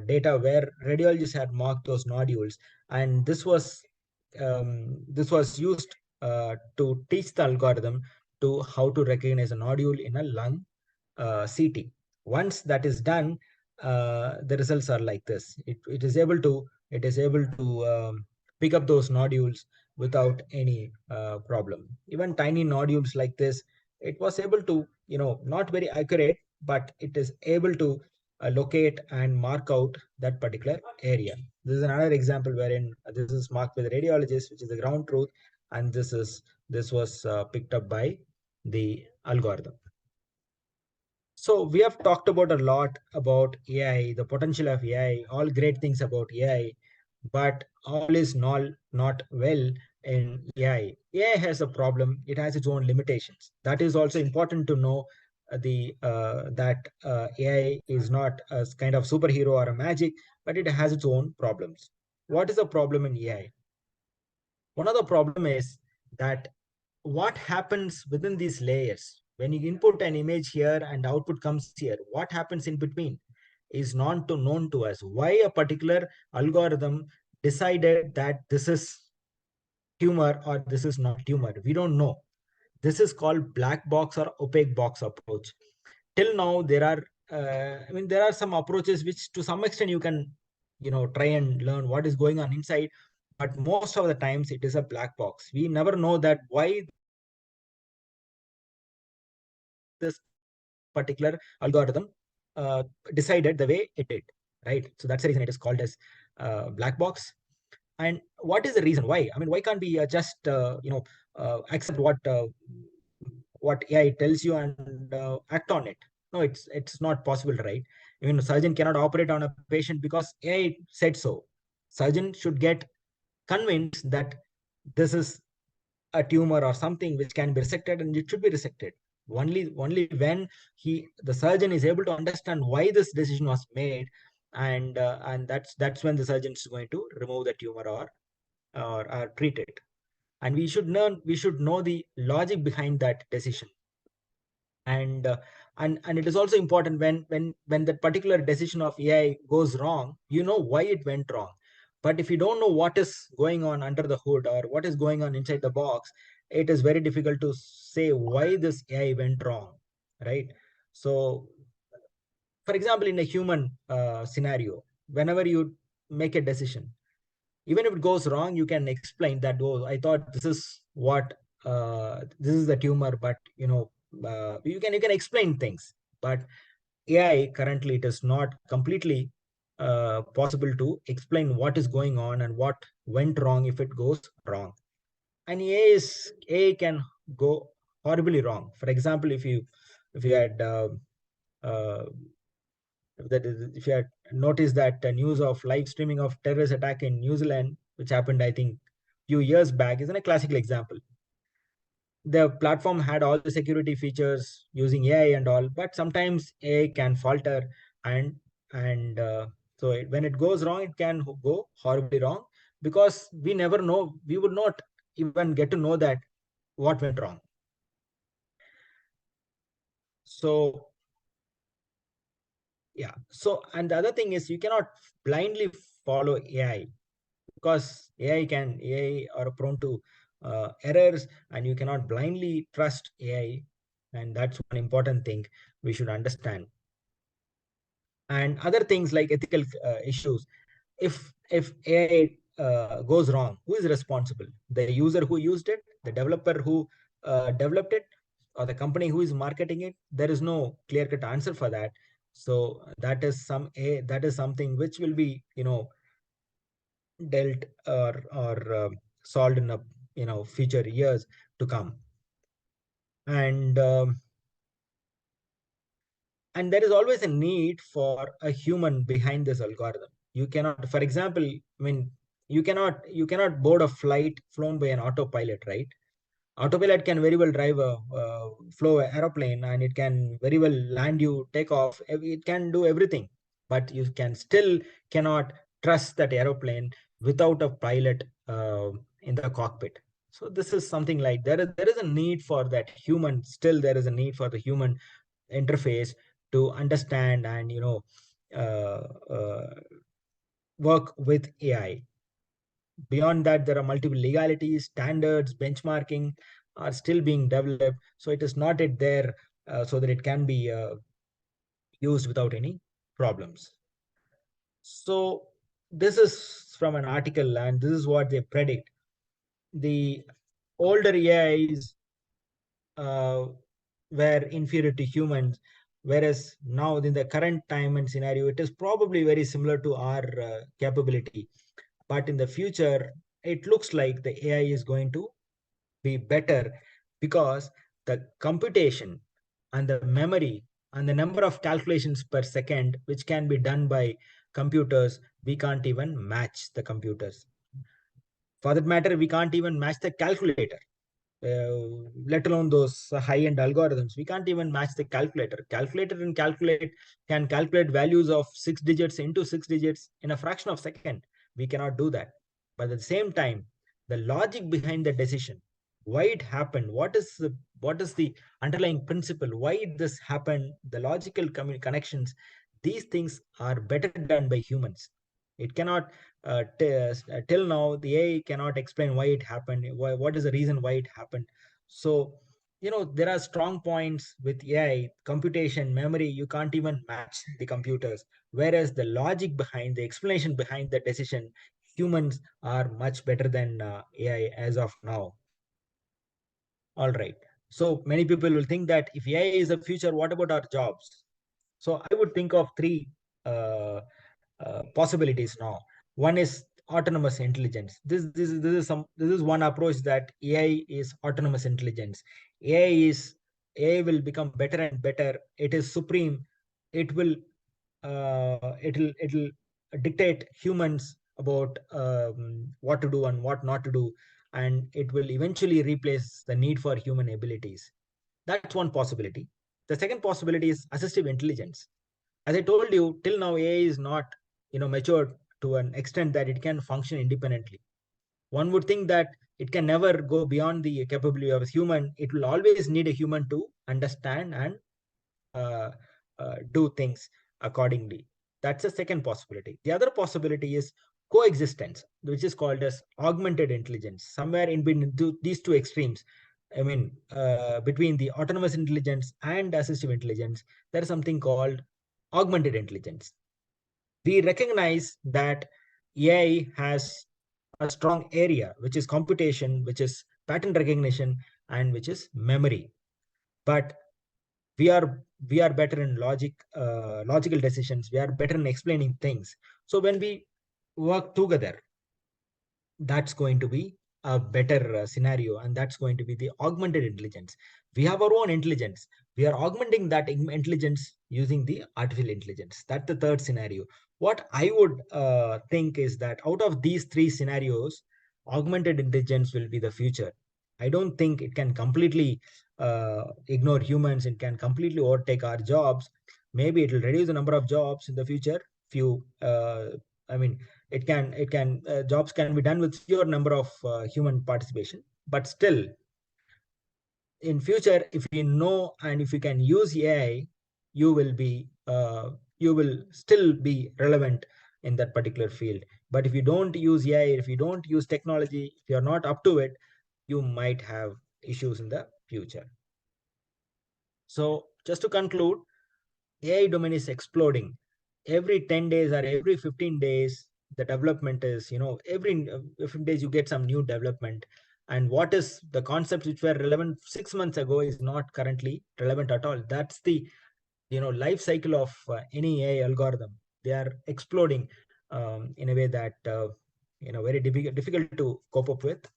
data where radiologists had marked those nodules, and this was used to teach the algorithm to how to recognize a nodule in a lung CT. Once that is done, the results are like this. It is able to pick up those nodules without any problem. Even tiny nodules like this, it was able to, not very accurate, but it is able to locate and mark out that particular area. This is another example wherein this is marked by the radiologist, which is the ground truth, and this was picked up by the algorithm. So we have talked about a lot about AI, the potential of AI, all great things about AI, but all is not well in AI. AI has a problem. It has its own limitations. That is also important to know. That AI is not a kind of superhero or a magic, but it has its own problems. What is the problem in AI? One of the problem is that what happens within these layers when you input an image here and output comes here, what happens in between is not to known to us. Why a particular algorithm decided that this is tumor or this is not tumor, we don't know. This is called black box or opaque box approach. Till now there are there are some approaches which to some extent you can try and learn what is going on inside, but most of the times it is a black box. We never know that why this particular algorithm decided the way it did, right? So that's the reason it is called as black box. And what is the reason why? Why can't we just accept what AI tells you and act on it? No, it's not possible, right? Surgeon cannot operate on a patient because AI said so. Surgeon should get convinced that this is a tumor or something which can be resected, and it should be resected. Only when the surgeon is able to understand why this decision was made, and that's when the surgeon is going to remove the tumor or treat it. And we should know the logic behind that decision. And uh, and and it is also important when that particular decision of AI goes wrong, you know why it went wrong. But if you don't know what is going on under the hood or what is going on inside the box, it is very difficult to say why this AI went wrong, right? So for example, in a human scenario, whenever you make a decision, even if it goes wrong, you can explain that, oh, I thought this is the tumor, but you can explain things. But AI currently, it is not completely possible to explain what is going on and what went wrong if it goes wrong. And AI can go horribly wrong. For example, if you had uh, if you had noticed that news of live streaming of terrorist attack in New Zealand, which happened, I think, few years back, is a classical example. The platform had all the security features using AI and all, but sometimes AI can falter, and when it goes wrong, it can go horribly wrong, because we would not even get to know that what went wrong. So yeah. So, and the other thing is, you cannot blindly follow AI, because AI are prone to errors, and you cannot blindly trust AI. And that's one important thing we should understand. And other things like ethical issues. If AI goes wrong, who is responsible? The user who used it, the developer who developed it, or the company who is marketing it? There is no clear cut answer for that. So that is something which will be dealt or solved in a future years to come. And um, and there is always a need for a human behind this algorithm. You cannot, for example, you cannot board a flight flown by an autopilot, right? Autopilot can very well drive a flow aeroplane, and it can very well land you, take off. It can do everything, but you cannot trust that aeroplane without a pilot in the cockpit. So this is something like, there is a need for that human. Still, there is a need for the human interface to understand and uh, uh, work with AI. Beyond that, there are multiple legalities, standards, benchmarking are still being developed. So it is not yet there, so that it can be used without any problems. So this is from an article, and this is what they predict. The older AIs uh, were inferior to humans, whereas now in the current time and scenario, it is probably very similar to our capability. But in the future, it looks like the AI is going to be better, because the computation and the memory and the number of calculations per second which can be done by computers, we can't even match the computers. For that matter, we can't even match the calculator, let alone those high-end algorithms. We can't even match the calculator. Calculator can calculate values of 6 digits into 6 digits in a fraction of a second. We cannot do that. But at the same time, the logic behind the decision, why it happened, what is the underlying principle, why this happened, the logical connections. These things are better done by humans. It cannot till now the AI cannot explain why it happened, what is the reason why it happened. So there are strong points with AI computation memory, you can't even match the computers, whereas the logic behind the explanation behind the decision, humans are much better than AI as of now. All right. So many people will think that if AI is the future, what about our jobs? So I would think of three uh, possibilities now. One is autonomous intelligence. This is one approach, that AI is autonomous intelligence. AI will become better and better. It is supreme. It will it'll dictate humans about what to do and what not to do, and it will eventually replace the need for human abilities. That's one possibility. The second possibility is assistive intelligence. As I told you, till now AI is not matured to an extent that it can function independently. One would think that it can never go beyond the capability of a human. It will always need a human to understand and uh, do things accordingly. That's the second possibility. The other possibility is coexistence, which is called as augmented intelligence. Somewhere in between these two extremes, I mean, between the autonomous intelligence and assistive intelligence, there is something called augmented intelligence. We recognize that AI has a strong area, which is computation, which is pattern recognition, and which is memory. But we are we are better in logical decisions, we are better in explaining things. So when we work together, that's going to be a better scenario, and that's going to be the augmented intelligence. We have our own intelligence, we are augmenting that intelligence using the artificial intelligence. That's the third scenario. What I would think is that out of these three scenarios, augmented intelligence will be the future. I don't think it can completely ignore humans, it can completely overtake our jobs. Maybe it will reduce the number of jobs in the future, few I mean, it can jobs can be done with fewer number of human participation, but still in future, if you know and if you can use AI, you will be you will still be relevant in that particular field. But if you don't use AI, if you don't use technology, if you're not up to it, you might have issues in the future. So just to conclude, AI domain is exploding. Every 10 days or every 15 days, the development is, every 15 days you get some new development. And what is the concepts which were relevant 6 months ago is not currently relevant at all. That's the, life cycle of any AI algorithm. They are exploding in a way that, very difficult to cope up with.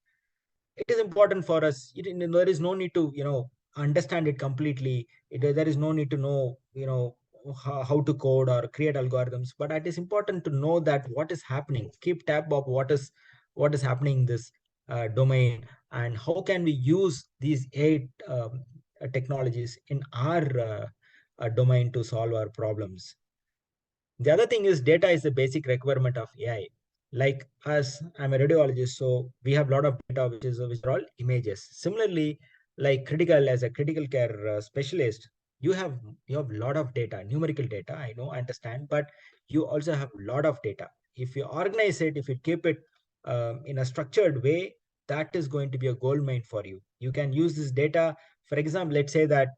It is important for us. There is no need to understand it completely. There is no need to know how to code or create algorithms, but it is important to know that what is happening, keep tab of what is happening in this domain, and how can we use these eight technologies in our domain to solve our problems. The other thing is data is the basic requirement of AI. Like us, I'm a radiologist, so we have a lot of data which are all images. Similarly, like critical as a critical care specialist, you have a lot of data, numerical data. I know, I understand, but you also have a lot of data. If you organize it, if you keep it in a structured way, that is going to be a gold mine for you. You can use this data. For example, let's say that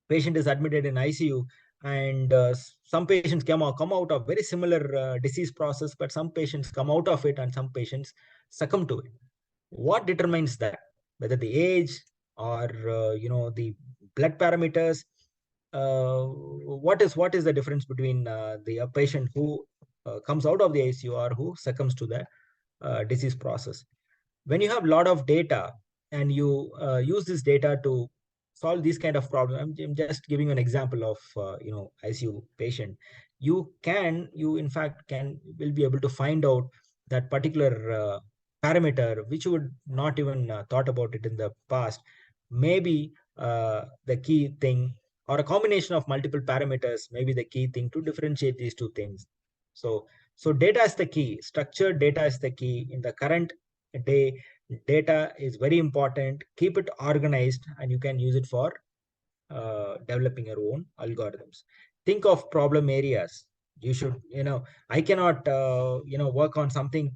patient is admitted in ICU, and some patients come out of very similar disease process, but some patients come out of it and some patients succumb to it. What determines that? Whether the age or the blood parameters. What is the difference between the patient who comes out of the ICU or who succumbs to the disease process? When you have a lot of data and you use this data to solve these kind of problems, I'm just giving you an example of ICU patient. You in fact can will be able to find out that particular parameter which you would not even thought about it in the past. Maybe the key thing, or a combination of multiple parameters, may be the key thing to differentiate these two things. So data is the key, structured data is the key in the current day. Data is very important. Keep it organized, and you can use it for developing your own algorithms. Think of problem areas. You should, I cannot, work on something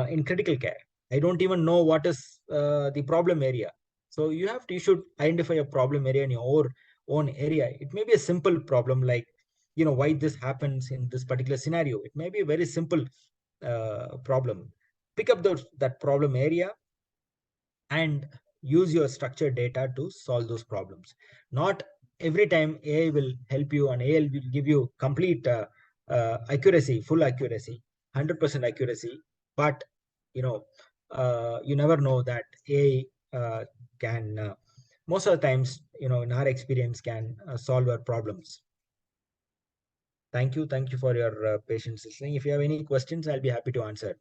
in critical care. I don't even know what is the problem area. So you should identify a problem area in your own area. It may be a simple problem like, why this happens in this particular scenario. It may be a very simple problem. Pick up that problem area and use your structured data to solve those problems. Not every time AI will help you, and AI will give you complete accuracy, full accuracy, 100% accuracy. But you never know that AI can, most of the times, in our experience, can solve our problems. Thank you for your patience listening. If you have any questions, I'll be happy to answer.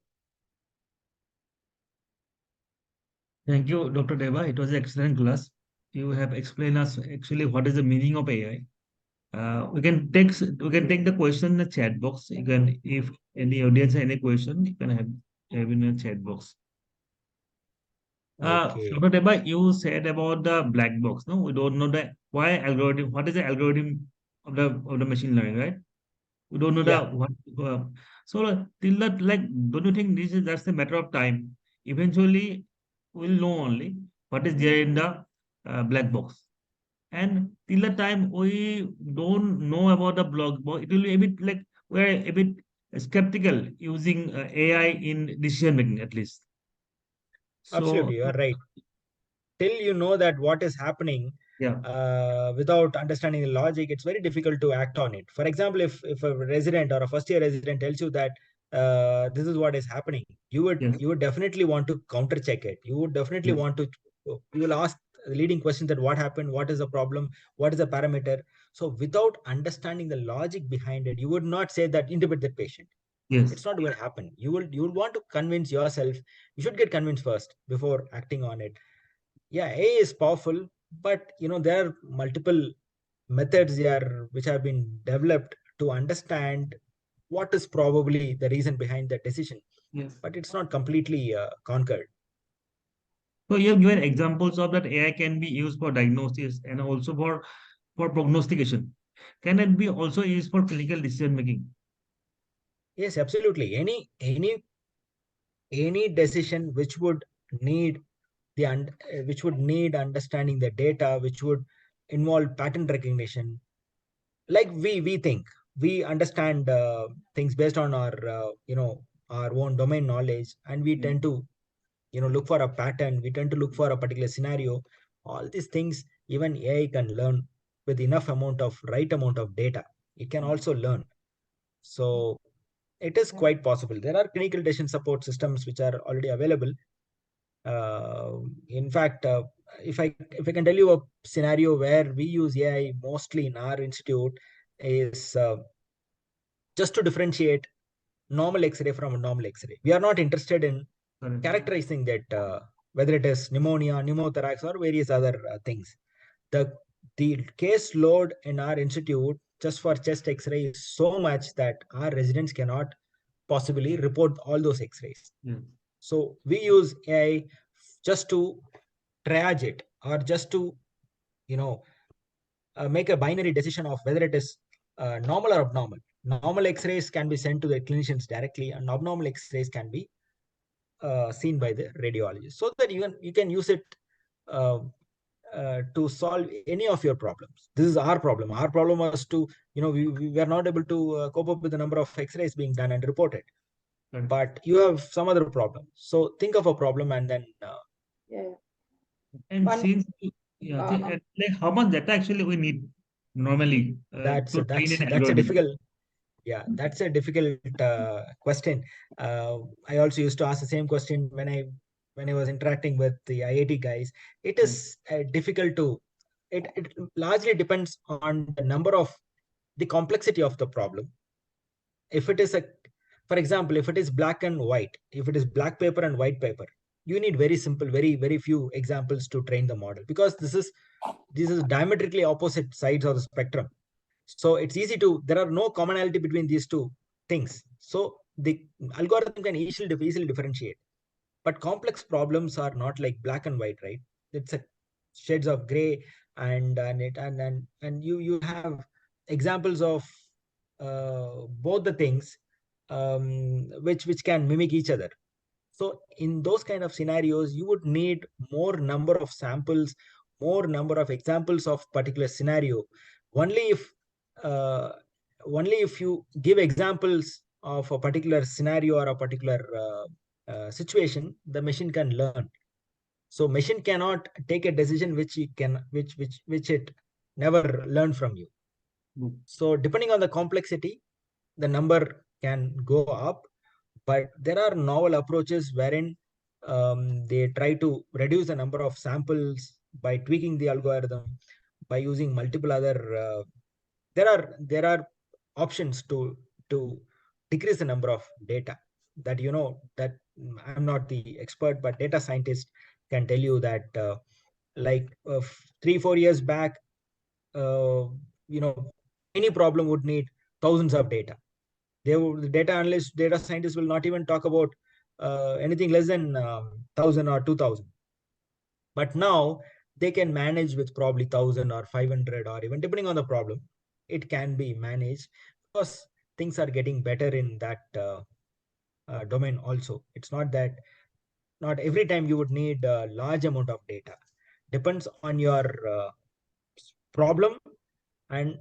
Thank you, Dr. Deva. It was an excellent class. You have explained us actually what is the meaning of AI. We can take the question in the chat box. You can, if any audience has any question, you can have in the chat box. Okay. Dr. Deba, you said about the black box. No, we don't know the why algorithm. What is the algorithm of the machine learning, right? We don't know the Yeah, what. So till that, like, don't you think that's a matter of time? Eventually, we'll know only what is there in the black box. And till the time we don't know about the block box, it will be a bit like we're a bit skeptical using AI in decision making at least. So absolutely. You are right. Till you know that what is happening, yeah, without understanding the logic, it's very difficult to act on it. For example, if a resident or a first year resident tells you that this is what is happening, you would yes, you would definitely want to counter check it. You would definitely yes, want to, you will ask the leading question, that what happened, what is the problem, what is the parameter. So without understanding the logic behind it, you would not say that interpret that patient. yes, It's not going to happen. You will want to convince yourself. You should get convinced first before acting on it. Yeah, AI is powerful, but there are multiple methods here which have been developed to understand what is probably the reason behind the decision, yes. but it's not completely conquered. So you have given examples of that AI can be used for diagnosis and also for prognostication. Can it be also used for clinical decision making? Yes, absolutely. Any decision which would need which would need understanding the data, which would involve pattern recognition, like we think we understand things based on our own domain knowledge, and we Yes, tend to look for a pattern, we tend to look for a particular scenario. All these things, even AI can learn with enough amount of right amount of data. It can also learn. So it is quite possible. There are clinical decision support systems which are already available. In fact, if I can tell you a scenario where we use AI mostly in our institute, is just to differentiate normal X-ray from a normal X-ray. We are not interested in correct. characterizing that whether it is pneumonia, pneumothorax, or various other things. The the case load in our institute just for chest X-ray is so much that our residents cannot possibly report all those X-rays. Yes, So we use AI just to triage it, or just to you know make a binary decision of whether it is normal or abnormal. Normal X-rays can be sent to the clinicians directly, and abnormal X-rays can be seen by the radiologist, so that you can use it uh, to solve any of your problems. This is our problem. Our problem was to, we are not able to cope up with the number of X-rays being done and reported. correct. But you have some other problem. So think of a problem, and then Yeah. And One, since yeah, like how much data actually we need normally that's to train that's an that's a algorithm? difficult. Yeah, that's a difficult question. I also used to ask the same question when I was interacting with the IIT guys. It Yes, is difficult to. It largely depends on the number of the complexity of the problem. If it is for example, if it is black and white, if it is black paper and white paper, you need very simple, very few examples to train the model, because this is diametrically opposite sides of the spectrum. So it's easy to, there are no commonality between these two things. So the algorithm can easily differentiate. But complex problems are not like black and white, right? It's a shades of gray, and you have examples of both the things, which can mimic each other. So in those kind of scenarios, you would need more number of samples, more number of examples of particular scenario. Only if uh, only if you give examples of a particular scenario or a particular situation, the machine can learn. So machine cannot take a decision which it can which it never learned from you. So depending on the complexity, the number can go up, but there are novel approaches wherein they try to reduce the number of samples by tweaking the algorithm, by using multiple other. There are options to decrease the number of data. That that I'm not the expert, but data scientists can tell you that like 3-4 years back, uh, you know any problem would need thousands of data. The data analysts, data scientists will not even talk about anything less than 1,000 or 2,000. But now they can manage with probably 1,000 or 500, or even depending on the problem, it can be managed, because things are getting better in that domain also. It's not that not every time you would need a large amount of data. Depends on your problem, and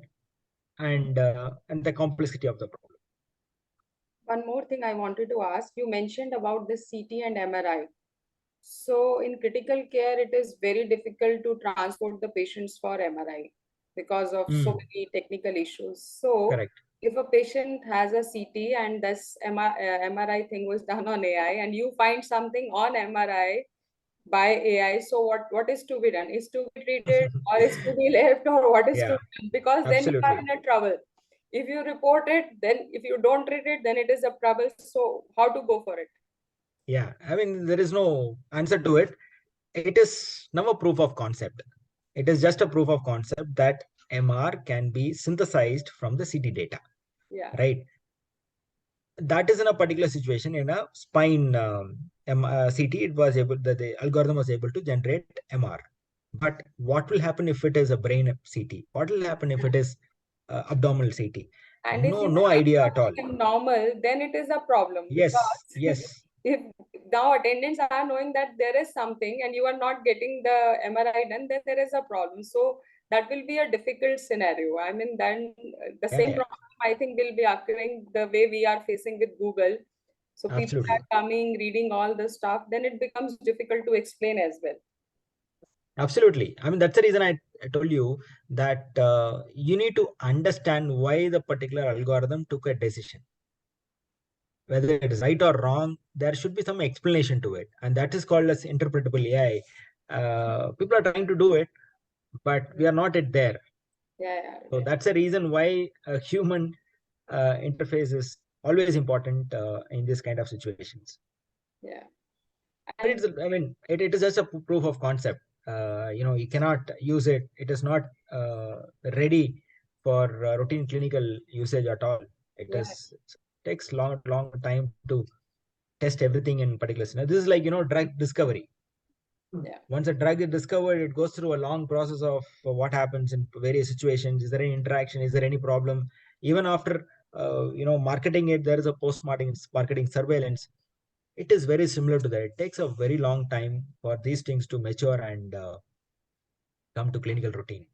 and the complexity of the problem. One more thing I wanted to ask, you mentioned about this CT and MRI. So in critical care, it is very difficult to transport the patients for MRI because of so Mm, many technical issues. So correct. if a patient has a CT and this MRI thing was done on AI, and you find something on MRI by AI, so what is to be done? Is to be treated, or is to be left, or what is to Yeah, be done? Because then you are absolutely. in a trouble. If you report it, then if you don't treat it, then it is a trouble. So how to go for it? Yeah, I mean, there is no answer to it. It is now a proof of concept. It is just a proof of concept that MR can be synthesized from the CT data, Yeah. right? That is in a particular situation in a spine CT. It was able the algorithm was able to generate MR. But what will happen if it is a brain CT? What will happen if it is abdominal CT? And if No, you no have idea at all. something normal, then it is a problem, Yes, because yes, if now attendants are knowing that there is something and you are not getting the MRI done, then there is a problem. So that will be a difficult scenario. I mean, then the yeah, same yeah, problem I think will be occurring the way we are facing with Google. So people absolutely. are coming, reading all the stuff, then it becomes difficult to explain as well. Absolutely. I mean, that's the reason I told you that you need to understand why the particular algorithm took a decision. Whether it is right or wrong, there should be some explanation to it. And that is called as interpretable AI. People are trying to do it, but we are not yet there. Yeah, yeah, So that's the reason why a human interface is always important in this kind of situations. yeah. But And it's, I mean, it is just a proof of concept. You cannot use it. It is not ready for routine clinical usage at all. It yeah, is it takes long time to test everything in particular scenario. This is like drug discovery. yeah. Once a drug is discovered, it goes through a long process of what happens in various situations. Is there any interaction? Is there any problem? Even after marketing it, there is a post marketing surveillance. It is very similar to that. It takes a very long time for these things to mature and come to clinical routine.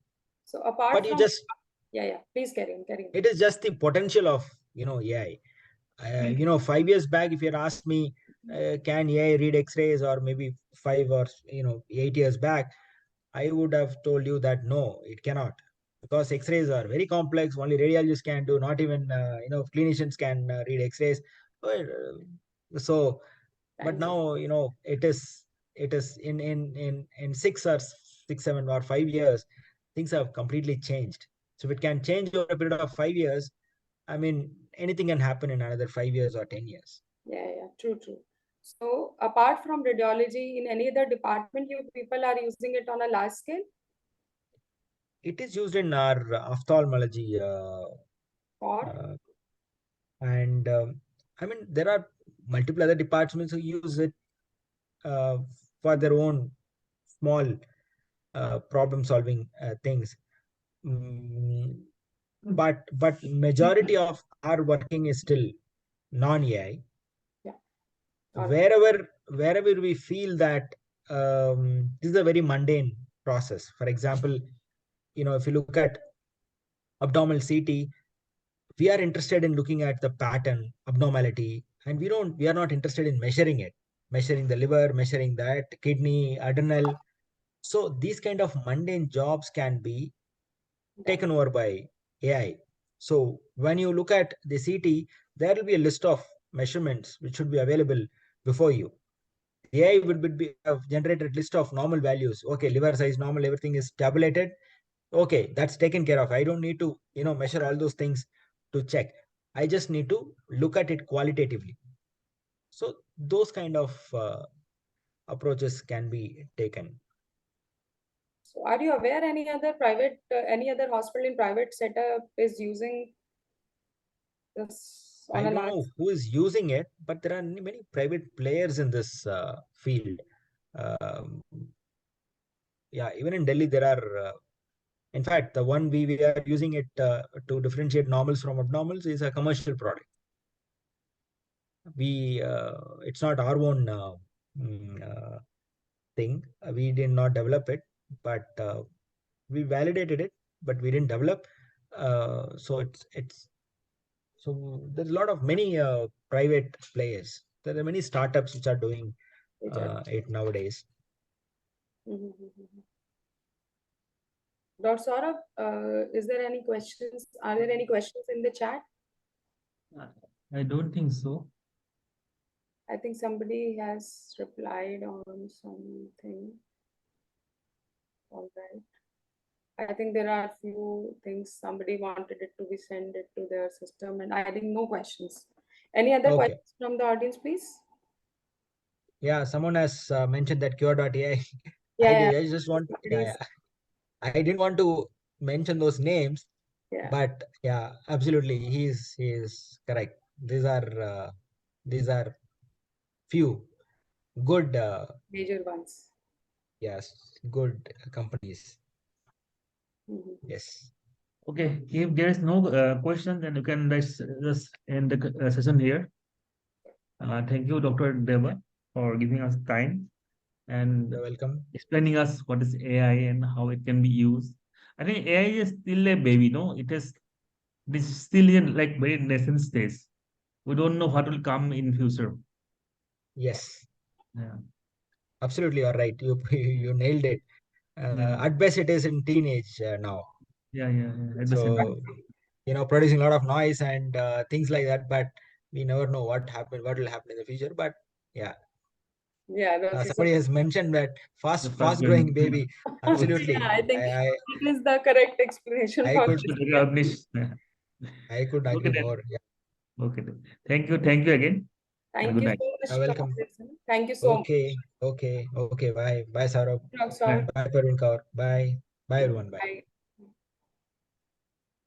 So apart But you from, just yeah, yeah, please carry on, carry on. it is just the potential of AI. 5 years back, if you had asked me, can AI read X-rays, or maybe 5 or 8 years back, I would have told you that no, it cannot, because X-rays are very complex. Only radiologists can do. Not even clinicians can read X-rays. So, but Thank you. now it is in 6 or 7 or 5 years, things have completely changed. So if it can change over a period of 5 years, I mean, anything can happen in another 5 years or 10 years. Yeah, yeah, true, true. So apart from radiology, in any other department, you people are using it on a large scale? It is used in our ophthalmology, Or uh, and I mean, there are multiple other departments who use it. for their own small problem solving things. But majority of our working is still non-AI. Yeah. All right. Wherever we feel that this is a very mundane process. For example, if you look at abdominal CT, we are interested in looking at the pattern, abnormality, and we are not interested in measuring the liver, measuring that kidney, adrenal. So these kind of mundane jobs can be Done. taken over by AI. So when you look at the CT, there will be a list of measurements which should be available before you. AI would be have generated list of normal values. Okay, liver size normal, everything is tabulated. Okay, that's taken care of. I don't need to measure all those things to check. I just need to look at it qualitatively. So those kind of approaches can be taken. So are you aware any other hospital in private setup is using this on I a don't large? know who is using it, but there are many private players in this field. Um, yeah, even in Delhi, there are. In fact, the one we are using it to differentiate normals from abnormals is a commercial product. It's not our own thing. We did not develop it, but we validated it, but we didn't develop. So there's a lot of many private players. There are many startups which are doing Which are, it nowadays. Dr. Saurabh, is there any questions? Are there any questions in the chat? I don't think so. I think somebody has replied on something. All right. I think there are few things somebody wanted it to be sent it to their system, and I think no questions. Any other Okay. questions from the audience, please? Yeah, someone has mentioned that cure.ai. Yeah, I just want, somebody's, I didn't want to mention those names, yeah, but yeah, absolutely, he is correct. These are few good, major ones. yes, good companies. Mhm. Yes. Okay, if there is no question, then you can just end the session here. Thank you, Dr. Deva, for giving us time and You're welcome. explaining us what is AI and how it can be used. I think AI is still a baby, no? This is still in like very nascent stage. We don't know what will come in future. Yes, Yeah, absolutely, you're right. You nailed it. yeah, At best, it is in teenage now. yeah. At the same So, producing a lot of noise and things like that. But we never know what will happen in the future. But yeah, Yeah, the future. somebody has mentioned that the fast growing baby. Yeah, Absolutely, I think I it is the correct explanation I for could this. I could Okay agree then. more. Yeah, Okay then. Thank you again, and Thank good you night. so much, you're welcome. Dr. Sun. Thank you so Okay. Bye, Saurabh. much, Dr. Bye. Saurabh. Bye, Parvin Kaur. Bye, bye, everyone. Bye. Bye.